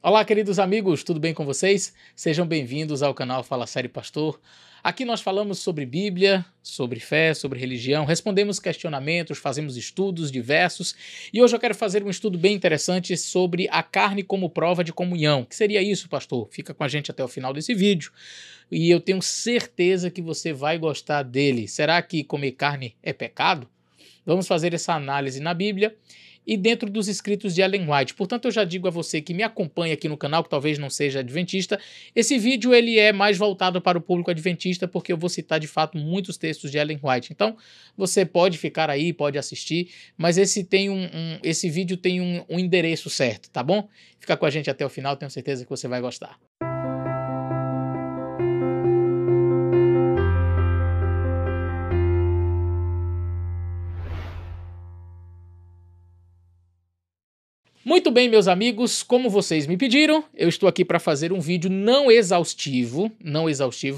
Olá, queridos amigos, tudo bem com vocês? Sejam bem-vindos ao canal Fala Sério Pastor. Aqui nós falamos sobre Bíblia, sobre fé, sobre religião, respondemos questionamentos, fazemos estudos diversos e hoje eu quero fazer um estudo bem interessante sobre a carne como prova de comunhão. O que seria isso, pastor? Fica com a gente até o final desse vídeo e eu tenho certeza que você vai gostar dele. Será que comer carne é pecado? Vamos fazer essa análise na Bíblia e dentro dos escritos de Ellen White. Portanto, eu já digo a você que me acompanha aqui no canal, que talvez não seja adventista, esse vídeo ele é mais voltado para o público adventista, porque eu vou citar de fato muitos textos de Ellen White. Então, você pode ficar aí, pode assistir, mas esse vídeo tem um endereço certo, tá bom? Fica com a gente até o final, tenho certeza que você vai gostar. Muito bem, meus amigos, como vocês me pediram, eu estou aqui para fazer um vídeo não exaustivo,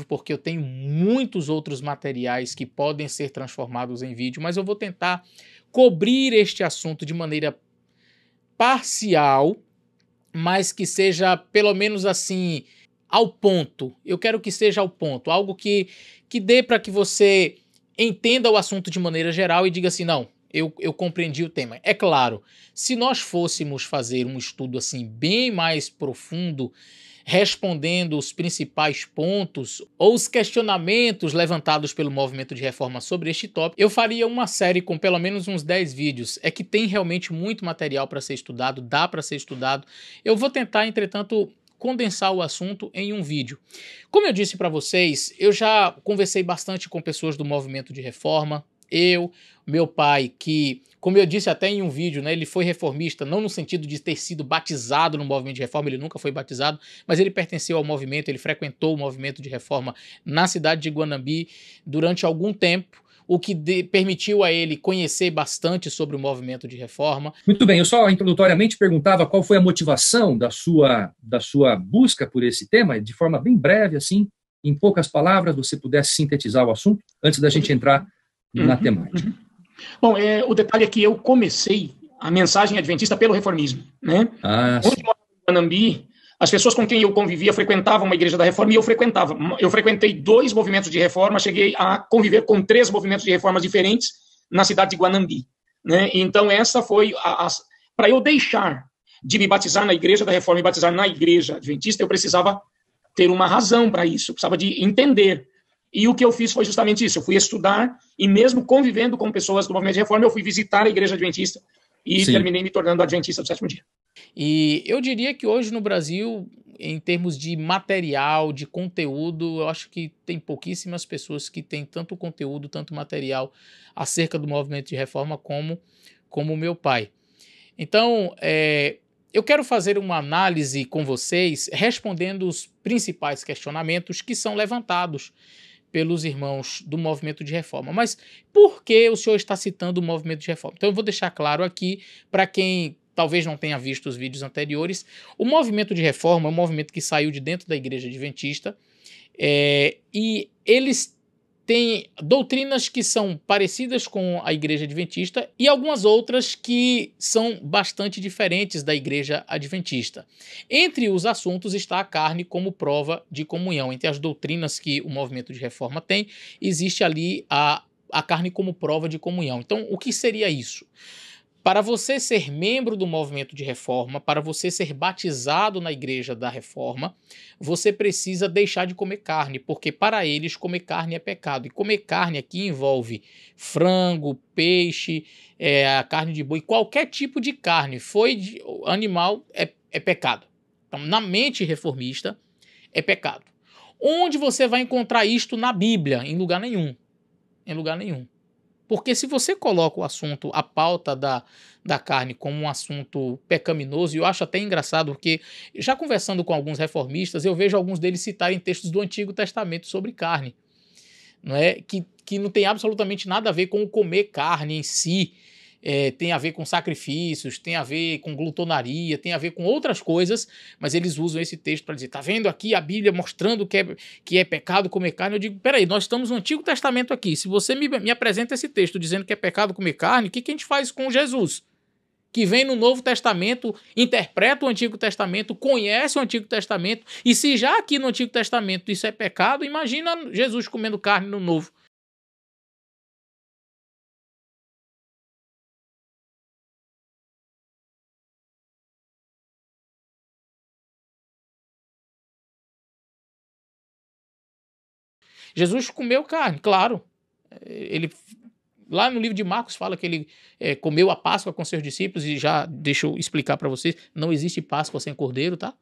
porque eu tenho muitos outros materiais que podem ser transformados em vídeo, mas eu vou tentar cobrir este assunto de maneira parcial, mas que seja pelo menos assim, ao ponto. Eu quero que seja ao ponto, algo que dê para que você entenda o assunto de maneira geral e diga assim, não, eu compreendi o tema. É claro, se nós fôssemos fazer um estudo assim bem mais profundo, respondendo os principais pontos ou os questionamentos levantados pelo movimento de reforma sobre este tópico, eu faria uma série com pelo menos uns 10 vídeos. É que tem realmente muito material para ser estudado, dá para ser estudado. Eu vou tentar, entretanto, condensar o assunto em um vídeo. Como eu disse para vocês, eu já conversei bastante com pessoas do movimento de reforma. Meu pai, que, como eu disse até em um vídeo, né, ele foi reformista, não no sentido de ter sido batizado no movimento de reforma, ele nunca foi batizado, mas ele pertenceu ao movimento, ele frequentou o movimento de reforma na cidade de Guanambi durante algum tempo, o que permitiu a ele conhecer bastante sobre o movimento de reforma. Muito bem, eu só introdutoriamente perguntava qual foi a motivação da sua busca por esse tema, de forma bem breve, assim, em poucas palavras, você pudesse sintetizar o assunto, antes da gente entrar na temática. Bom, o detalhe é que eu comecei a mensagem adventista pelo reformismo, né? Onde eu moro em Guanambi, as pessoas com quem eu convivia frequentavam uma igreja da reforma e eu frequentava. Eu frequentei 2 movimentos de reforma, cheguei a conviver com 3 movimentos de reformas diferentes na cidade de Guanambi, né? Então essa foi para eu deixar de me batizar na igreja da reforma e batizar na igreja adventista, eu precisava ter uma razão para isso, eu precisava de entender. E o que eu fiz foi justamente isso, eu fui estudar e mesmo convivendo com pessoas do movimento de reforma, eu fui visitar a igreja adventista e terminei me tornando adventista do 7º dia. E eu diria que hoje no Brasil, em termos de material, de conteúdo, eu acho que tem pouquíssimas pessoas que têm tanto conteúdo, tanto material acerca do movimento de reforma como o meu pai. Então, eu quero fazer uma análise com vocês, respondendo os principais questionamentos que são levantados pelos irmãos do movimento de reforma. Mas por que o senhor está citando o movimento de reforma? Então eu vou deixar claro aqui, para quem talvez não tenha visto os vídeos anteriores, o movimento de reforma é um movimento que saiu de dentro da igreja adventista e eles têm doutrinas que são parecidas com a igreja adventista e algumas outras que são bastante diferentes da igreja adventista. Entre os assuntos está a carne como prova de comunhão. Entre as doutrinas que o movimento de reforma tem, existe ali a carne como prova de comunhão. Então, o que seria isso? Para você ser membro do movimento de reforma, para você ser batizado na igreja da reforma, você precisa deixar de comer carne, porque para eles comer carne é pecado. E comer carne aqui envolve frango, peixe, a carne de boi, qualquer tipo de carne, animal, é pecado. Então, na mente reformista, é pecado. Onde você vai encontrar isto na Bíblia? Em lugar nenhum. Em lugar nenhum. Porque se você coloca o assunto, a pauta da carne como um assunto pecaminoso, e eu acho até engraçado, porque já conversando com alguns reformistas, eu vejo alguns deles citarem textos do Antigo Testamento sobre carne, não é? Que não tem absolutamente nada a ver com o comer carne em si, tem a ver com sacrifícios, tem a ver com glutonaria, tem a ver com outras coisas, mas eles usam esse texto para dizer, tá vendo aqui a Bíblia mostrando que é pecado comer carne? Eu digo, peraí, nós estamos no Antigo Testamento aqui, se você me apresenta esse texto dizendo que é pecado comer carne, o que a gente faz com Jesus? que vem no Novo Testamento, interpreta o Antigo Testamento, conhece o Antigo Testamento, e se já aqui no Antigo Testamento isso é pecado, imagina Jesus comendo carne no Novo. Jesus comeu carne, claro. Ele, lá no livro de Marcos fala que ele comeu a Páscoa com seus discípulos, e já deixa eu explicar para vocês, não existe Páscoa sem cordeiro, tá?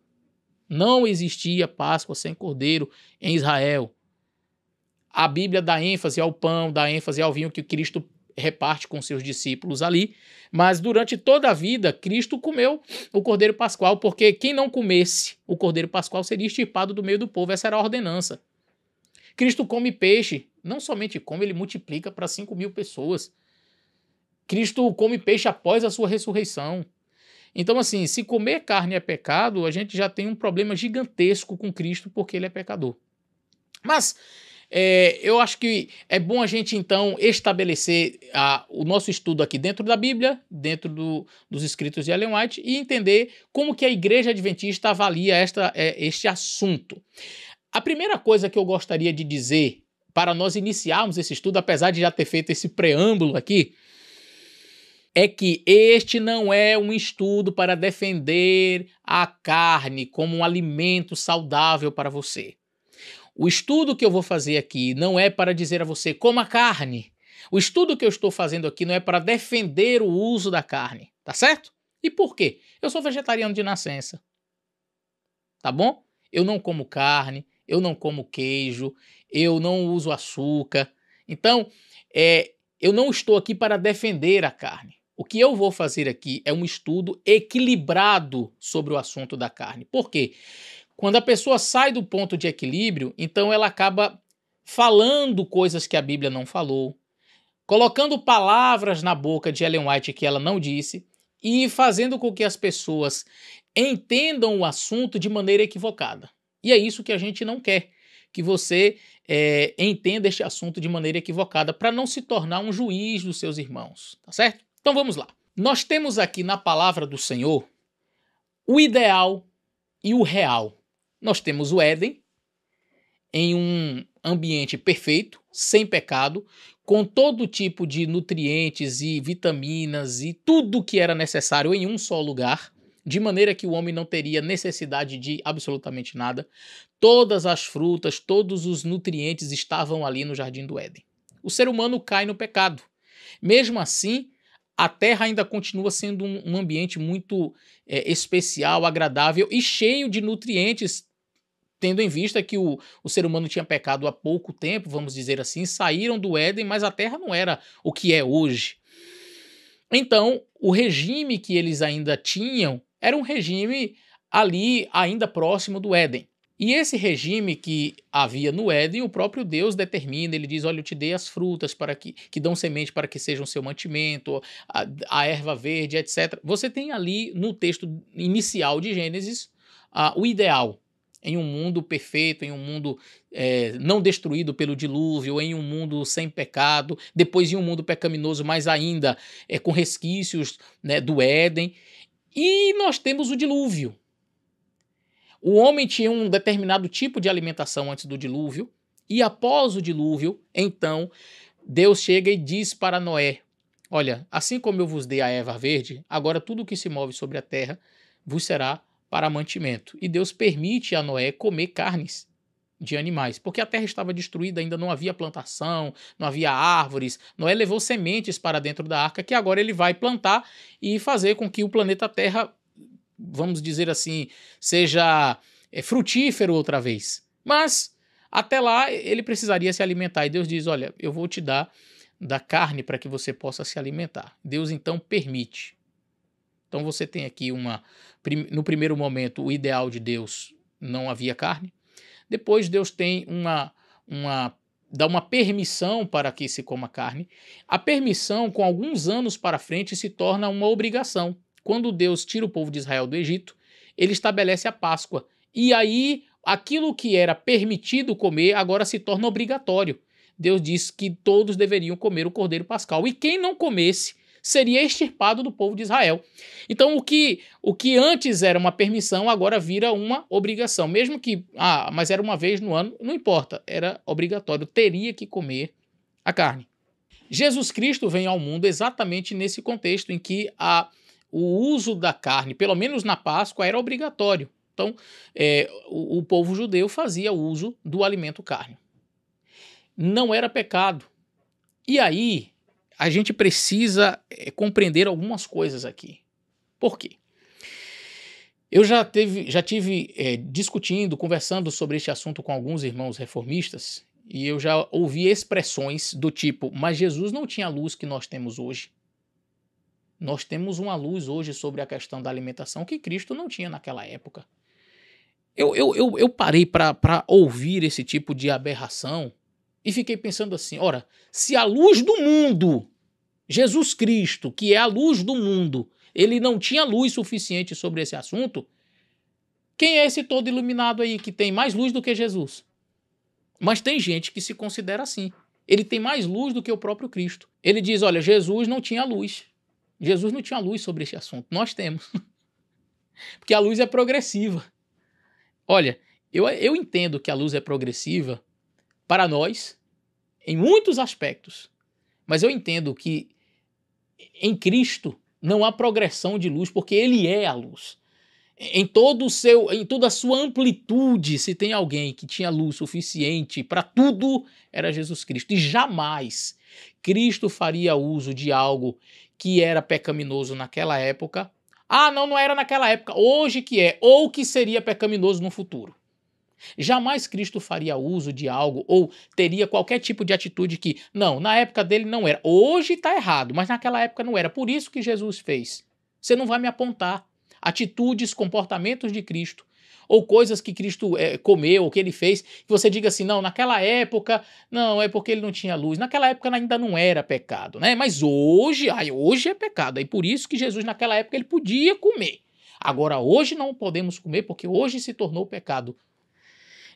Não existia Páscoa sem cordeiro em Israel. A Bíblia dá ênfase ao pão, dá ênfase ao vinho que Cristo reparte com seus discípulos ali, mas durante toda a vida Cristo comeu o cordeiro pascual, porque quem não comesse o cordeiro pascual seria extirpado do meio do povo, essa era a ordenança. Cristo come peixe, não somente come, ele multiplica para 5.000 pessoas. Cristo come peixe após a sua ressurreição. Então, assim, se comer carne é pecado, a gente já tem um problema gigantesco com Cristo, porque ele é pecador. Mas eu acho que é bom a gente, então, estabelecer o nosso estudo aqui dentro da Bíblia, dentro dos escritos de Ellen White, e entender como que a Igreja Adventista avalia este assunto. A primeira coisa que eu gostaria de dizer para nós iniciarmos esse estudo, apesar de já ter feito esse preâmbulo aqui, é que este não é um estudo para defender a carne como um alimento saudável para você. O estudo que eu vou fazer aqui não é para dizer a você coma carne. O estudo que eu estou fazendo aqui não é para defender o uso da carne, tá certo? E por quê? Eu sou vegetariano de nascença, tá bom? Eu não como carne, eu não como queijo, eu não uso açúcar. Então, eu não estou aqui para defender a carne. O que eu vou fazer aqui é um estudo equilibrado sobre o assunto da carne. Por quê? Quando a pessoa sai do ponto de equilíbrio, então ela acaba falando coisas que a Bíblia não falou, colocando palavras na boca de Ellen White que ela não disse e fazendo com que as pessoas entendam o assunto de maneira equivocada. E é isso que a gente não quer, que você entenda este assunto de maneira equivocada, para não se tornar um juiz dos seus irmãos, tá certo? Então vamos lá. Nós temos aqui na palavra do Senhor o ideal e o real. Nós temos o Éden, em um ambiente perfeito, sem pecado, com todo tipo de nutrientes e vitaminas e tudo que era necessário em um só lugar, de maneira que o homem não teria necessidade de absolutamente nada. Todas as frutas, todos os nutrientes estavam ali no Jardim do Éden. O ser humano cai no pecado. Mesmo assim, a terra ainda continua sendo um ambiente muito especial, agradável e cheio de nutrientes, tendo em vista que o ser humano tinha pecado há pouco tempo, vamos dizer assim, saíram do Éden, mas a terra não era o que é hoje. Então, o regime que eles ainda tinham era um regime ali ainda próximo do Éden. E esse regime que havia no Éden, o próprio Deus determina, ele diz, olha, eu te dei as frutas para que dão semente para que sejam seu mantimento, a erva verde, etc. Você tem ali no texto inicial de Gênesis o ideal, em um mundo perfeito, em um mundo não destruído pelo dilúvio, em um mundo sem pecado, depois em um mundo pecaminoso, mas ainda com resquícios, né, do Éden. E nós temos o dilúvio. O homem tinha um determinado tipo de alimentação antes do dilúvio, e após o dilúvio, então, Deus chega e diz para Noé, olha, assim como eu vos dei a erva verde, agora tudo que se move sobre a terra vos será para mantimento. E Deus permite a Noé comer carnes de animais, porque a terra estava destruída, ainda não havia plantação, não havia árvores. Noé levou sementes para dentro da arca, que agora ele vai plantar e fazer com que o planeta Terra, vamos dizer assim, seja frutífero outra vez. Mas até lá ele precisaria se alimentar, e Deus diz, olha, eu vou te dar da carne para que você possa se alimentar. Deus então permite. Então você tem aqui no primeiro momento, o ideal de Deus, não havia carne. Depois Deus tem dá uma permissão para que se coma carne. A permissão, com alguns anos para frente, se torna uma obrigação. Quando Deus tira o povo de Israel do Egito, ele estabelece a Páscoa. E aí, aquilo que era permitido comer, agora se torna obrigatório. Deus diz que todos deveriam comer o cordeiro pascal. E quem não comesse seria extirpado do povo de Israel. Então o que antes era uma permissão, agora vira uma obrigação. Mesmo que, mas era uma vez no ano, não importa, era obrigatório, teria que comer a carne. Jesus Cristo vem ao mundo exatamente nesse contexto em que o uso da carne, pelo menos na Páscoa, era obrigatório. Então, o povo judeu fazia uso do alimento carne. Não era pecado. E aí, a gente precisa compreender algumas coisas aqui. Por quê? Eu já tive discutindo, conversando sobre este assunto com alguns irmãos reformistas, e eu já ouvi expressões do tipo, mas Jesus não tinha a luz que nós temos hoje. Nós temos uma luz hoje sobre a questão da alimentação que Cristo não tinha naquela época. Eu parei para ouvir esse tipo de aberração e fiquei pensando assim, ora, se a luz do mundo, Jesus Cristo, que é a luz do mundo, ele não tinha luz suficiente sobre esse assunto, quem é esse todo iluminado aí que tem mais luz do que Jesus? Mas tem gente que se considera assim. Ele tem mais luz do que o próprio Cristo. Ele diz, olha, Jesus não tinha luz. Jesus não tinha luz sobre esse assunto. Nós temos. Porque a luz é progressiva. Olha, eu entendo que a luz é progressiva para nós, em muitos aspectos. Mas eu entendo que em Cristo não há progressão de luz, porque ele é a luz. Em toda a sua amplitude, se tem alguém que tinha luz suficiente para tudo, era Jesus Cristo. E jamais Cristo faria uso de algo que era pecaminoso naquela época. Não era naquela época, hoje que é, ou que seria pecaminoso no futuro. Jamais Cristo faria uso de algo ou teria qualquer tipo de atitude que, não, na época dele não era. Hoje está errado, mas naquela época não era. Por isso que Jesus fez. Você não vai me apontar atitudes, comportamentos de Cristo, ou coisas que Cristo comeu, ou que ele fez, que você diga assim, não, naquela época, não, é porque ele não tinha luz. Naquela época ainda não era pecado, né? Mas hoje é pecado. E por isso que Jesus naquela época ele podia comer. Agora hoje não podemos comer porque hoje se tornou pecado.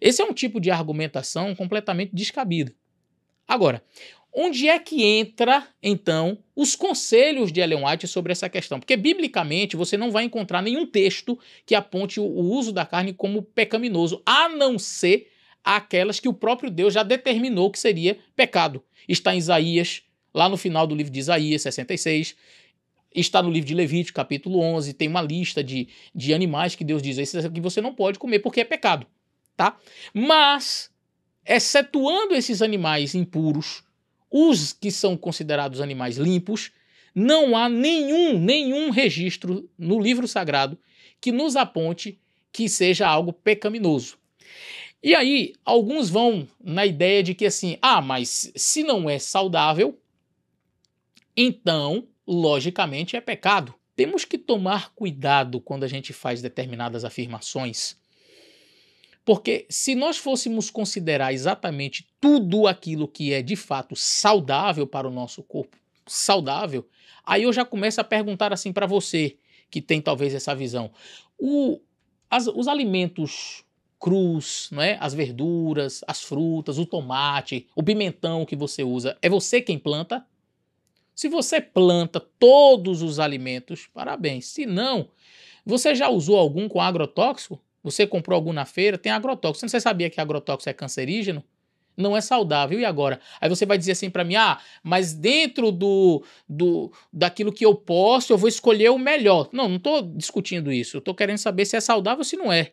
Esse é um tipo de argumentação completamente descabida. Agora, onde é que entra, então, os conselhos de Ellen White sobre essa questão? Porque, biblicamente, você não vai encontrar nenhum texto que aponte o uso da carne como pecaminoso, a não ser aquelas que o próprio Deus já determinou que seria pecado. Está em Isaías, lá no final do livro de Isaías, 66, está no livro de Levítico, capítulo 11, tem uma lista de animais que Deus diz, esses aqui você não pode comer porque é pecado, tá? Mas, excetuando esses animais impuros, os que são considerados animais limpos, não há nenhum registro no livro sagrado que nos aponte que seja algo pecaminoso. E aí, alguns vão na ideia de que assim, mas se não é saudável, então, logicamente, é pecado. Temos que tomar cuidado quando a gente faz determinadas afirmações, porque se nós fôssemos considerar exatamente tudo aquilo que é de fato saudável para o nosso corpo, aí eu já começo a perguntar assim para você, que tem talvez essa visão. Os alimentos crus, né? As verduras, as frutas, o tomate, o pimentão que você usa, é você quem planta? Se você planta todos os alimentos, parabéns. Se não, você já usou algum com agrotóxico? Você comprou algum na feira? Tem agrotóxico. Você sabia que agrotóxico é cancerígeno? Não é saudável. E agora? Aí você vai dizer assim para mim, mas dentro daquilo que eu posso, eu vou escolher o melhor. Não estou discutindo isso. Eu estou querendo saber se é saudável ou se não é.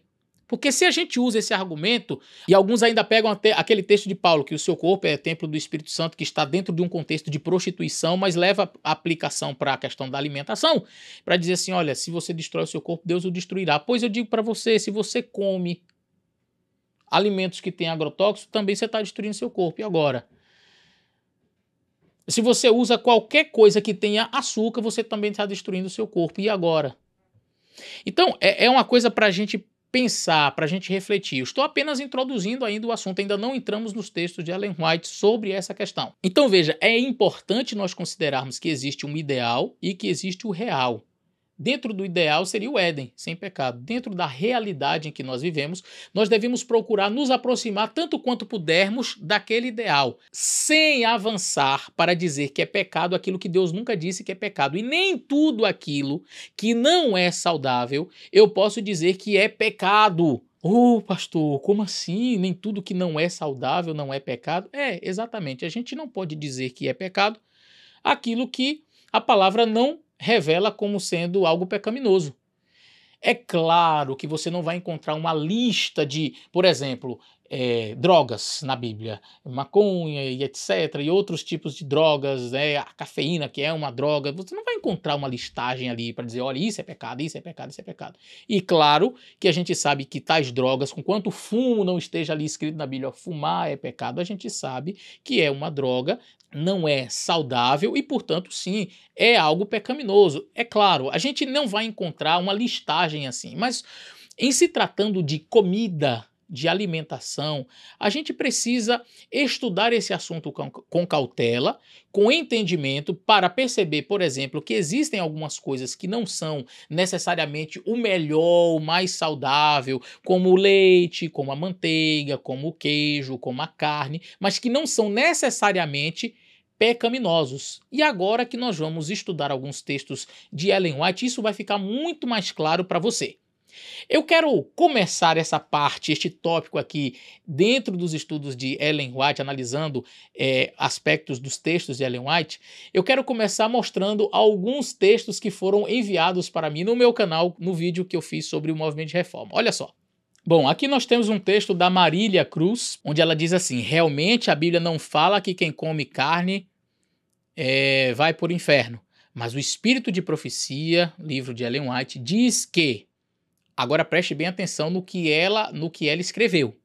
Porque se a gente usa esse argumento, e alguns ainda pegam aquele texto de Paulo, que o seu corpo é templo do Espírito Santo, que está dentro de um contexto de prostituição, mas leva a aplicação para a questão da alimentação, para dizer assim, olha, se você destrói o seu corpo, Deus o destruirá. Pois eu digo para você, se você come alimentos que têm agrotóxico, também você está destruindo seu corpo. E agora? Se você usa qualquer coisa que tenha açúcar, você também está destruindo o seu corpo. E agora? Então, é uma coisa para a gente pensar, para a gente refletir. Eu estou apenas introduzindo ainda o assunto, ainda não entramos nos textos de Ellen White sobre essa questão. Então veja, é importante nós considerarmos que existe um ideal e que existe o real. Dentro do ideal seria o Éden, sem pecado. Dentro da realidade em que nós vivemos, nós devemos procurar nos aproximar tanto quanto pudermos daquele ideal, sem avançar para dizer que é pecado aquilo que Deus nunca disse que é pecado. E nem tudo aquilo que não é saudável eu posso dizer que é pecado. Pastor, como assim? Nem tudo que não é saudável não é pecado? É, exatamente. A gente não pode dizer que é pecado aquilo que a palavra não revela como sendo algo pecaminoso. É claro que você não vai encontrar uma lista de, por exemplo, drogas na Bíblia, maconha e etc, e outros tipos de drogas, a cafeína, que é uma droga. Você não vai encontrar uma listagem ali para dizer, olha, isso é pecado, isso é pecado, isso é pecado. E claro que a gente sabe que tais drogas, conquanto o fumo não esteja ali escrito na Bíblia, fumar é pecado, a gente sabe que é uma droga, não é saudável e, portanto, sim, é algo pecaminoso. É claro, a gente não vai encontrar uma listagem assim, mas em se tratando de comida, de alimentação, a gente precisa estudar esse assunto com cautela, com entendimento, para perceber, por exemplo, que existem algumas coisas que não são necessariamente o melhor, o mais saudável, como o leite, como a manteiga, como o queijo, como a carne, mas que não são necessariamente pecaminosos. E agora que nós vamos estudar alguns textos de Ellen White, isso vai ficar muito mais claro para você. Eu quero começar essa parte, este tópico aqui, dentro dos estudos de Ellen White, analisando aspectos dos textos de Ellen White. Eu quero começar mostrando alguns textos que foram enviados para mim no meu canal, no vídeo que eu fiz sobre o movimento de reforma. Olha só. Bom, aqui nós temos um texto da Marília Cruz, onde ela diz assim: realmente a Bíblia não fala que quem come carne vai para o inferno, mas o Espírito de Profecia, livro de Ellen White, diz que... Agora preste bem atenção no que ela escreveu.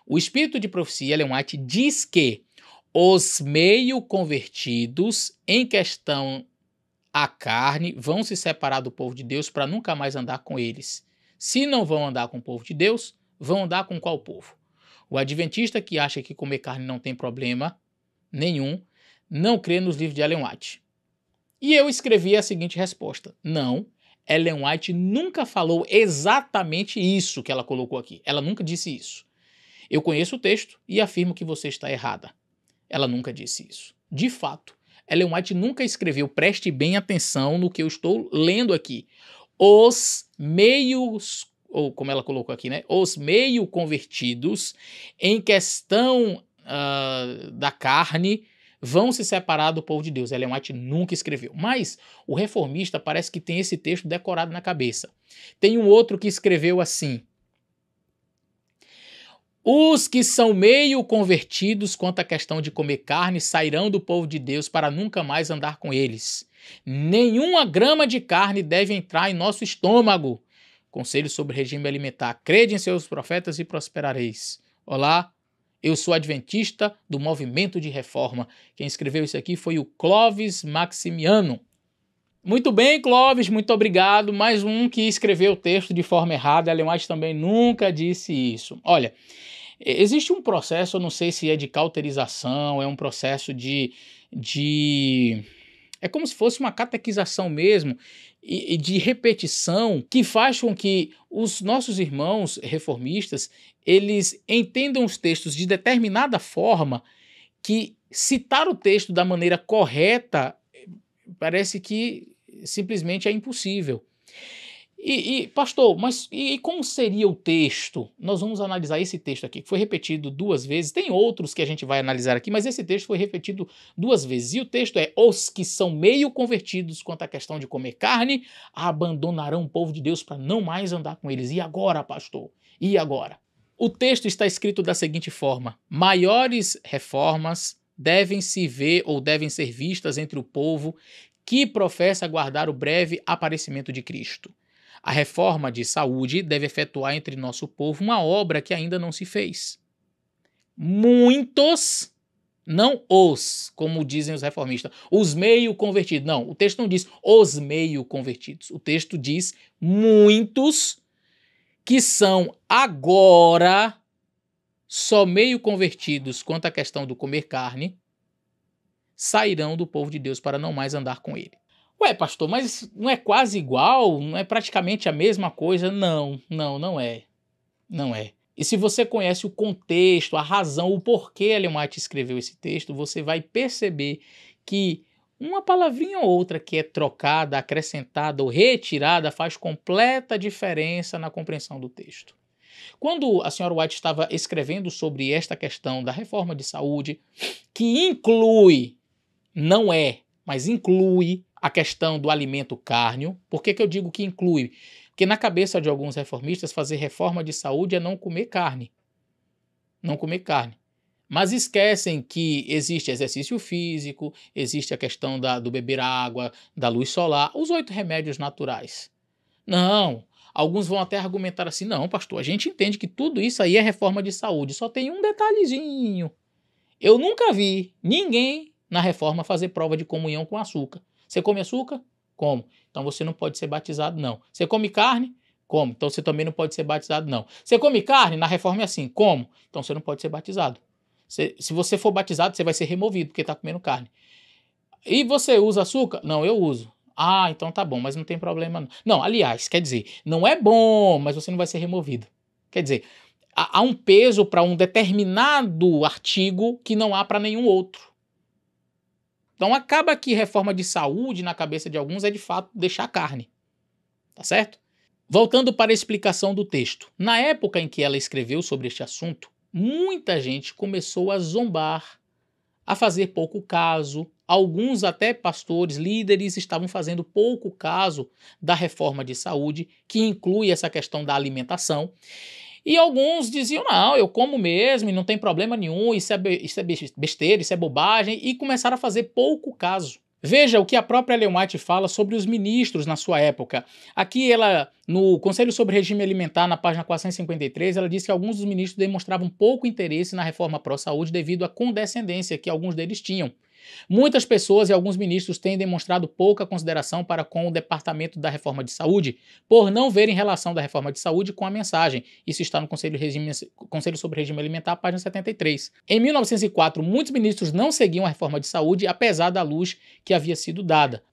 O Espírito de Profecia, Ellen White, diz que os meio convertidos em questão à carne vão se separar do povo de Deus para nunca mais andar com eles. Se não vão andar com o povo de Deus, vão andar com qual povo? O adventista que acha que comer carne não tem problema nenhum, não crê nos livros de Ellen White. E eu escrevi a seguinte resposta: não, Ellen White nunca falou exatamente isso que ela colocou aqui. Ela nunca disse isso. Eu conheço o texto e afirmo que você está errada. Ela nunca disse isso. De fato, Ellen White nunca escreveu, preste bem atenção no que eu estou lendo aqui, os meios, ou como ela colocou aqui, né? Os meio convertidos em questão da carne vão se separar do povo de Deus. Ellen White nunca escreveu. Mas o reformista parece que tem esse texto decorado na cabeça. Tem um outro que escreveu assim: os que são meio convertidos quanto à questão de comer carne sairão do povo de Deus para nunca mais andar com eles. Nenhuma grama de carne deve entrar em nosso estômago. Conselho sobre regime alimentar. Crede em seus profetas e prosperareis. Olá, eu sou adventista do movimento de reforma. Quem escreveu isso aqui foi o Clóvis Maximiano. Muito bem, Clóvis, muito obrigado. Mais um que escreveu o texto de forma errada. Ellen White também nunca disse isso. Olha, existe um processo, eu não sei se é de cauterização, é um processo é como se fosse uma catequização mesmo, e de repetição, que faz com que os nossos irmãos reformistas, eles entendam os textos de determinada forma, que citar o texto da maneira correta parece que simplesmente é impossível. Pastor, mas como seria o texto? Nós vamos analisar esse texto aqui, que foi repetido 2 vezes. Tem outros que a gente vai analisar aqui, mas esse texto foi repetido 2 vezes. E o texto é: os que são meio convertidos quanto à questão de comer carne abandonarão o povo de Deus para não mais andar com eles. E agora, pastor? E agora? O texto está escrito da seguinte forma: maiores reformas devem se ver ou devem ser vistas entre o povo que professa aguardar o breve aparecimento de Cristo. A reforma de saúde deve efetuar entre nosso povo uma obra que ainda não se fez. Muitos, não os, como dizem os reformistas, os meio convertidos. Não, o texto não diz os meio convertidos. O texto diz muitos que são agora só meio convertidos quanto à questão do comer carne, sairão do povo de Deus para não mais andar com ele. Ué, pastor, mas não é quase igual? Não é praticamente a mesma coisa? Não é. Não é. E se você conhece o contexto, a razão, o porquê Ellen White escreveu esse texto, você vai perceber que uma palavrinha ou outra que é trocada, acrescentada ou retirada faz completa diferença na compreensão do texto. Quando a senhora White estava escrevendo sobre esta questão da reforma de saúde, que inclui, não é, mas inclui a questão do alimento cárneo. Por que eu digo que inclui? Porque na cabeça de alguns reformistas, fazer reforma de saúde é não comer carne. Não comer carne. Mas esquecem que existe exercício físico, existe a questão do beber água, da luz solar, os 8 remédios naturais. Não. Alguns vão até argumentar assim, não, pastor, a gente entende que tudo isso aí é reforma de saúde, só tem um detalhezinho. Eu nunca vi ninguém na reforma fazer prova de comunhão com açúcar. Você come açúcar? Como? Então você não pode ser batizado, não. Você come carne? Como? Então você também não pode ser batizado, não. Você come carne? Na reforma é assim. Como? Então você não pode ser batizado. Se você for batizado, você vai ser removido, porque está comendo carne. E você usa açúcar? Não, eu uso. Ah, então tá bom, mas não tem problema não. Não, aliás, quer dizer, não é bom, mas você não vai ser removido. Quer dizer, há um peso para um determinado artigo que não há para nenhum outro. Então acaba que reforma de saúde na cabeça de alguns é de fato deixar carne. Tá certo? Voltando para a explicação do texto. Na época em que ela escreveu sobre este assunto, muita gente começou a zombar, a fazer pouco caso. Alguns até pastores, líderes, estavam fazendo pouco caso da reforma de saúde, que inclui essa questão da alimentação. E alguns diziam, não, eu como mesmo e não tem problema nenhum, isso é besteira, isso é bobagem, e começaram a fazer pouco caso. Veja o que a própria Ellen White fala sobre os ministros na sua época. Aqui ela, no Conselho sobre Regime Alimentar, na página 453, ela diz que alguns dos ministros demonstravam pouco interesse na reforma pró-saúde devido à condescendência que alguns deles tinham. Muitas pessoas e alguns ministros têm demonstrado pouca consideração para com o Departamento da Reforma de Saúde por não verem relação da reforma de saúde com a mensagem. Isso está no Conselho sobre Regime Alimentar, página 73. Em 1904, muitos ministros não seguiam a reforma de saúde, apesar da luz que havia sido dada.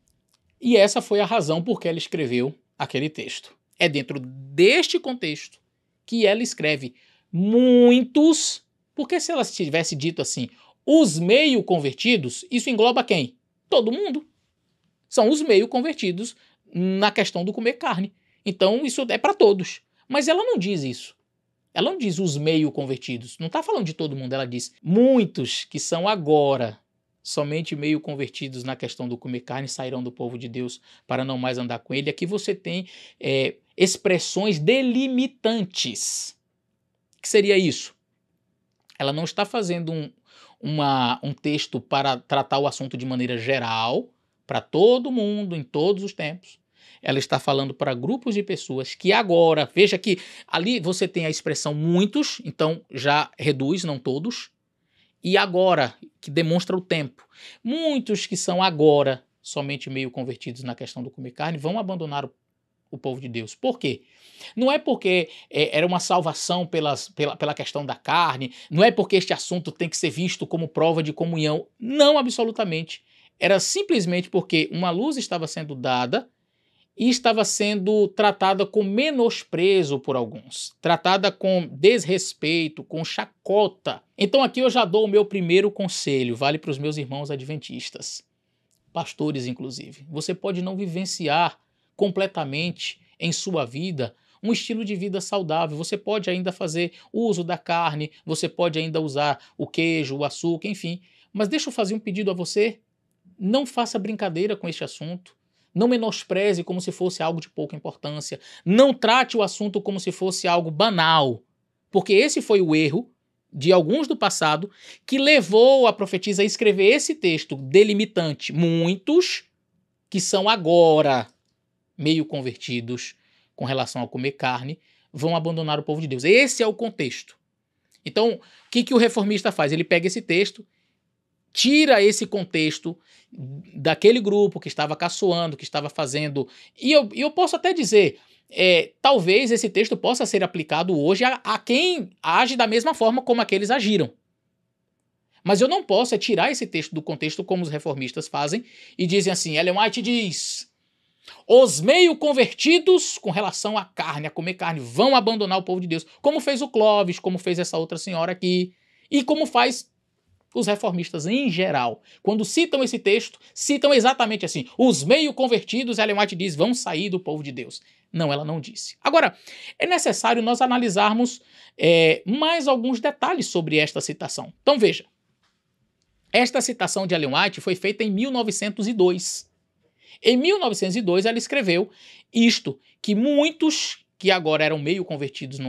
E essa foi a razão por que ela escreveu aquele texto. É dentro deste contexto que ela escreve muitos, porque se ela tivesse dito assim, os meio convertidos, isso engloba quem? Todo mundo. São os meio convertidos na questão do comer carne. Então isso é para todos. Mas ela não diz isso. Ela não diz os meio convertidos. Não está falando de todo mundo. Ela diz muitos que são agora somente meio convertidos na questão do comer carne sairão do povo de Deus para não mais andar com ele. Aqui você tem expressões delimitantes. O que seria isso? Ela não está fazendo um texto para tratar o assunto de maneira geral, para todo mundo, em todos os tempos. Ela está falando para grupos de pessoas que agora, veja que ali você tem a expressão muitos, então já reduz, não todos, e agora, que demonstra o tempo. Muitos que são agora somente meio convertidos na questão do comer carne vão abandonar o povo de Deus. Por quê? Não é porque era uma salvação pela questão da carne, não é porque este assunto tem que ser visto como prova de comunhão, não absolutamente. Era simplesmente porque uma luz estava sendo dada e estava sendo tratada com menosprezo por alguns, tratada com desrespeito, com chacota. Então aqui eu já dou o meu primeiro conselho, vale para os meus irmãos adventistas, pastores inclusive. Você pode não vivenciar completamente em sua vida um estilo de vida saudável. Você pode ainda fazer uso da carne, você pode ainda usar o queijo, o açúcar, enfim. Mas deixa eu fazer um pedido a você. Não faça brincadeira com este assunto. Não menospreze como se fosse algo de pouca importância. Não trate o assunto como se fosse algo banal. Porque esse foi o erro de alguns do passado que levou a profetisa a escrever esse texto delimitante. Muitos que são agora meio convertidos com relação a comer carne, vão abandonar o povo de Deus. Esse é o contexto. Então, o que o reformista faz? Ele pega esse texto, tira esse contexto daquele grupo que estava caçoando, que estava fazendo... E eu posso até dizer, talvez esse texto possa ser aplicado hoje a quem age da mesma forma como aqueles agiram. Mas eu não posso tirar esse texto do contexto como os reformistas fazem e dizem assim, Ellen White diz, os meio convertidos com relação à carne, a comer carne, vão abandonar o povo de Deus, como fez o Clóvis, como fez essa outra senhora aqui, e como faz os reformistas em geral. Quando citam esse texto, citam exatamente assim, os meio convertidos, Ellen White diz, vão sair do povo de Deus. Não, ela não disse. Agora, é necessário nós analisarmos mais alguns detalhes sobre esta citação. Então veja, esta citação de Ellen White foi feita em 1902. Em 1902 ela escreveu isto, que muitos que agora eram meio convertidos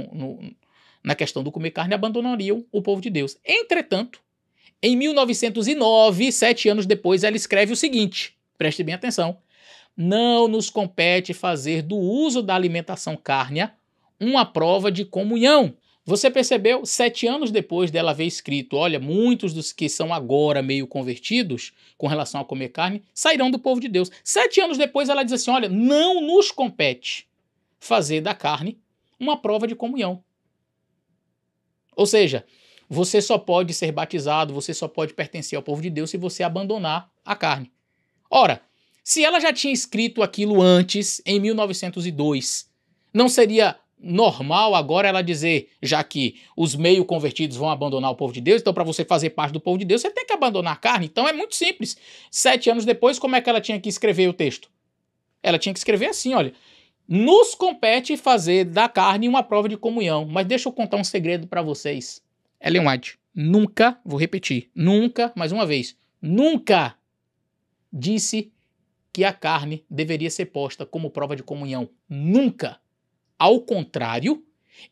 na questão do comer carne abandonariam o povo de Deus. Entretanto, em 1909, 7 anos depois, ela escreve o seguinte, preste bem atenção, não nos compete fazer do uso da alimentação cárnea uma prova de comunhão. Você percebeu? 7 anos depois dela haver escrito, olha, muitos dos que são agora meio convertidos com relação a comer carne sairão do povo de Deus. 7 anos depois ela diz assim, olha, não nos compete fazer da carne uma prova de comunhão. Ou seja, você só pode ser batizado, você só pode pertencer ao povo de Deus se você abandonar a carne. Ora, se ela já tinha escrito aquilo antes, em 1902, não seria normal agora ela dizer, já que os meio convertidos vão abandonar o povo de Deus, então para você fazer parte do povo de Deus, você tem que abandonar a carne? Então é muito simples. 7 anos depois, como é que ela tinha que escrever o texto? Ela tinha que escrever assim, olha, nos compete fazer da carne uma prova de comunhão, mas deixa eu contar um segredo para vocês. Ellen White nunca, vou repetir, nunca, mais uma vez, nunca disse que a carne deveria ser posta como prova de comunhão. Nunca. Ao contrário,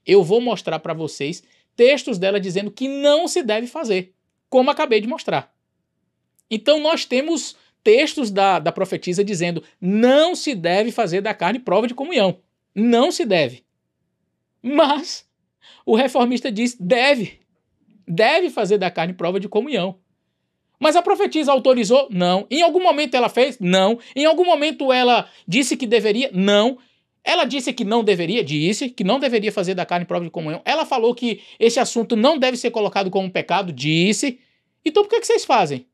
eu vou mostrar para vocês textos dela dizendo que não se deve fazer, como acabei de mostrar. Então nós temos textos da profetisa dizendo não se deve fazer da carne prova de comunhão. Não se deve. Mas o reformista diz deve fazer da carne prova de comunhão. Mas a profetisa autorizou? Não. Em algum momento ela fez? Não. Em algum momento ela disse que deveria? Não. Ela disse que não deveria? Disse que não deveria fazer da carne prova de comunhão. Ela falou que esse assunto não deve ser colocado como pecado? Disse. Então por que vocês fazem?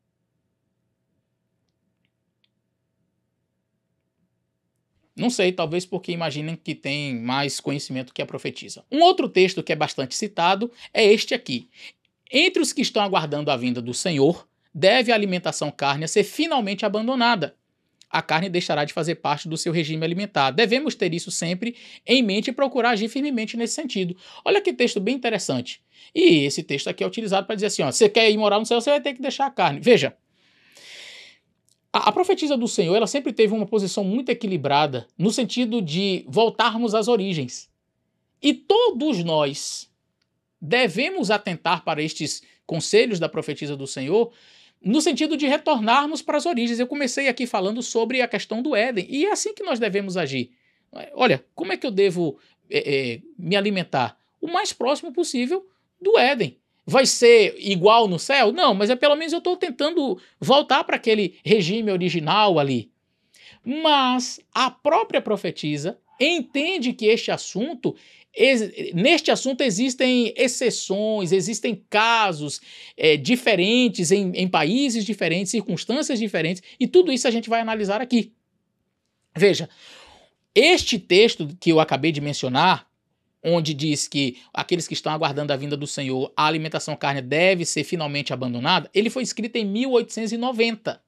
Não sei, talvez porque imaginem que tem mais conhecimento que a profetisa. Um outro texto que é bastante citado é este aqui. Entre os que estão aguardando a vinda do Senhor, deve a alimentação cárnea ser finalmente abandonada. A carne deixará de fazer parte do seu regime alimentar. Devemos ter isso sempre em mente e procurar agir firmemente nesse sentido. Olha que texto bem interessante. E esse texto aqui é utilizado para dizer assim, ó, você quer ir morar no céu, você vai ter que deixar a carne. Veja, a profetisa do Senhor, ela sempre teve uma posição muito equilibrada no sentido de voltarmos às origens. E todos nós devemos atentar para estes conselhos da profetisa do Senhor no sentido de retornarmos para as origens. Eu comecei aqui falando sobre a questão do Éden, e é assim que nós devemos agir. Olha, como é que eu devo me alimentar? O mais próximo possível do Éden. Vai ser igual no céu? Não, mas pelo menos eu estou tentando voltar para aquele regime original ali. Mas a própria profetisa entende que neste assunto existem exceções, existem casos diferentes em países diferentes, circunstâncias diferentes, e tudo isso a gente vai analisar aqui. Veja, este texto que eu acabei de mencionar, onde diz que aqueles que estão aguardando a vinda do Senhor, a alimentação cárnea deve ser finalmente abandonada, ele foi escrito em 1890.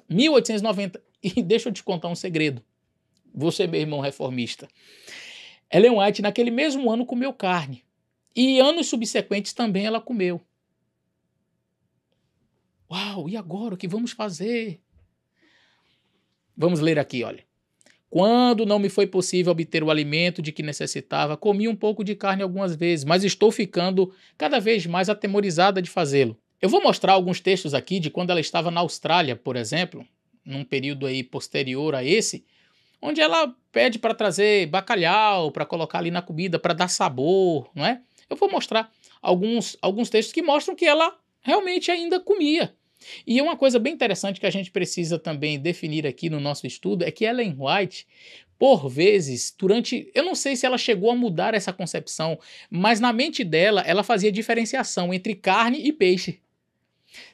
1890. E deixa eu te contar um segredo. Você, meu irmão reformista. Ellen White, naquele mesmo ano, comeu carne. E anos subsequentes também ela comeu. Uau, e agora? O que vamos fazer? Vamos ler aqui, olha. Quando não me foi possível obter o alimento de que necessitava, comi um pouco de carne algumas vezes, mas estou ficando cada vez mais atemorizada de fazê-lo. Eu vou mostrar alguns textos aqui de quando ela estava na Austrália, por exemplo, num período aí posterior a esse, onde ela pede para trazer bacalhau, para colocar ali na comida, para dar sabor, não é? Eu vou mostrar alguns textos que mostram que ela realmente ainda comia. E uma coisa bem interessante que a gente precisa também definir aqui no nosso estudo é que Ellen White, por vezes, eu não sei se ela chegou a mudar essa concepção, mas na mente dela, ela fazia diferenciação entre carne e peixe.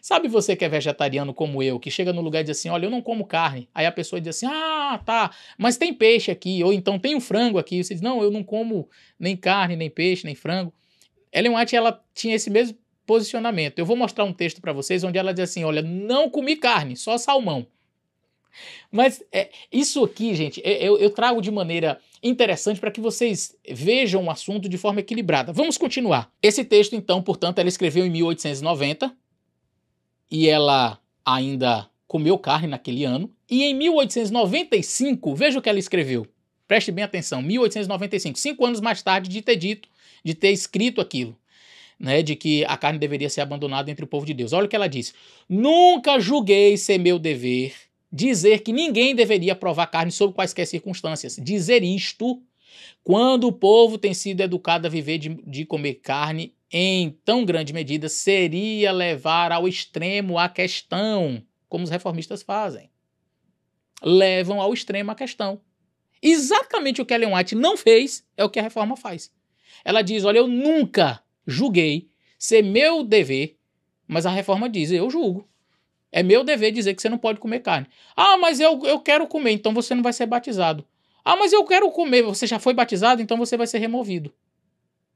Sabe você que é vegetariano como eu, que chega no lugar e diz assim, olha, eu não como carne. Aí a pessoa diz assim, ah, tá, mas tem peixe aqui, ou então tem um frango aqui. Você diz, não, eu não como nem carne, nem peixe, nem frango. Ellen White, ela tinha esse mesmo posicionamento. Eu vou mostrar um texto para vocês onde ela diz assim, olha, não comi carne, só salmão. Mas isso aqui, gente, eu trago de maneira interessante para que vocês vejam o assunto de forma equilibrada. Vamos continuar. Esse texto, então, portanto, ela escreveu em 1890 e ela ainda comeu carne naquele ano. E em 1895, veja o que ela escreveu. Preste bem atenção, 1895, 5 anos mais tarde de ter dito, de ter escrito aquilo, né, de que a carne deveria ser abandonada entre o povo de Deus. Olha o que ela disse. Nunca julguei ser meu dever dizer que ninguém deveria provar carne sob quaisquer circunstâncias. Dizer isto quando o povo tem sido educado a viver de comer carne em tão grande medida seria levar ao extremo a questão, como os reformistas fazem. Levam ao extremo a questão. Exatamente o que Ellen White não fez é o que a reforma faz. Ela diz, olha, eu nunca julguei ser meu dever, mas a reforma diz, eu julgo. É meu dever dizer que você não pode comer carne. Ah, mas eu quero comer, então você não vai ser batizado. Ah, mas eu quero comer, você já foi batizado, então você vai ser removido.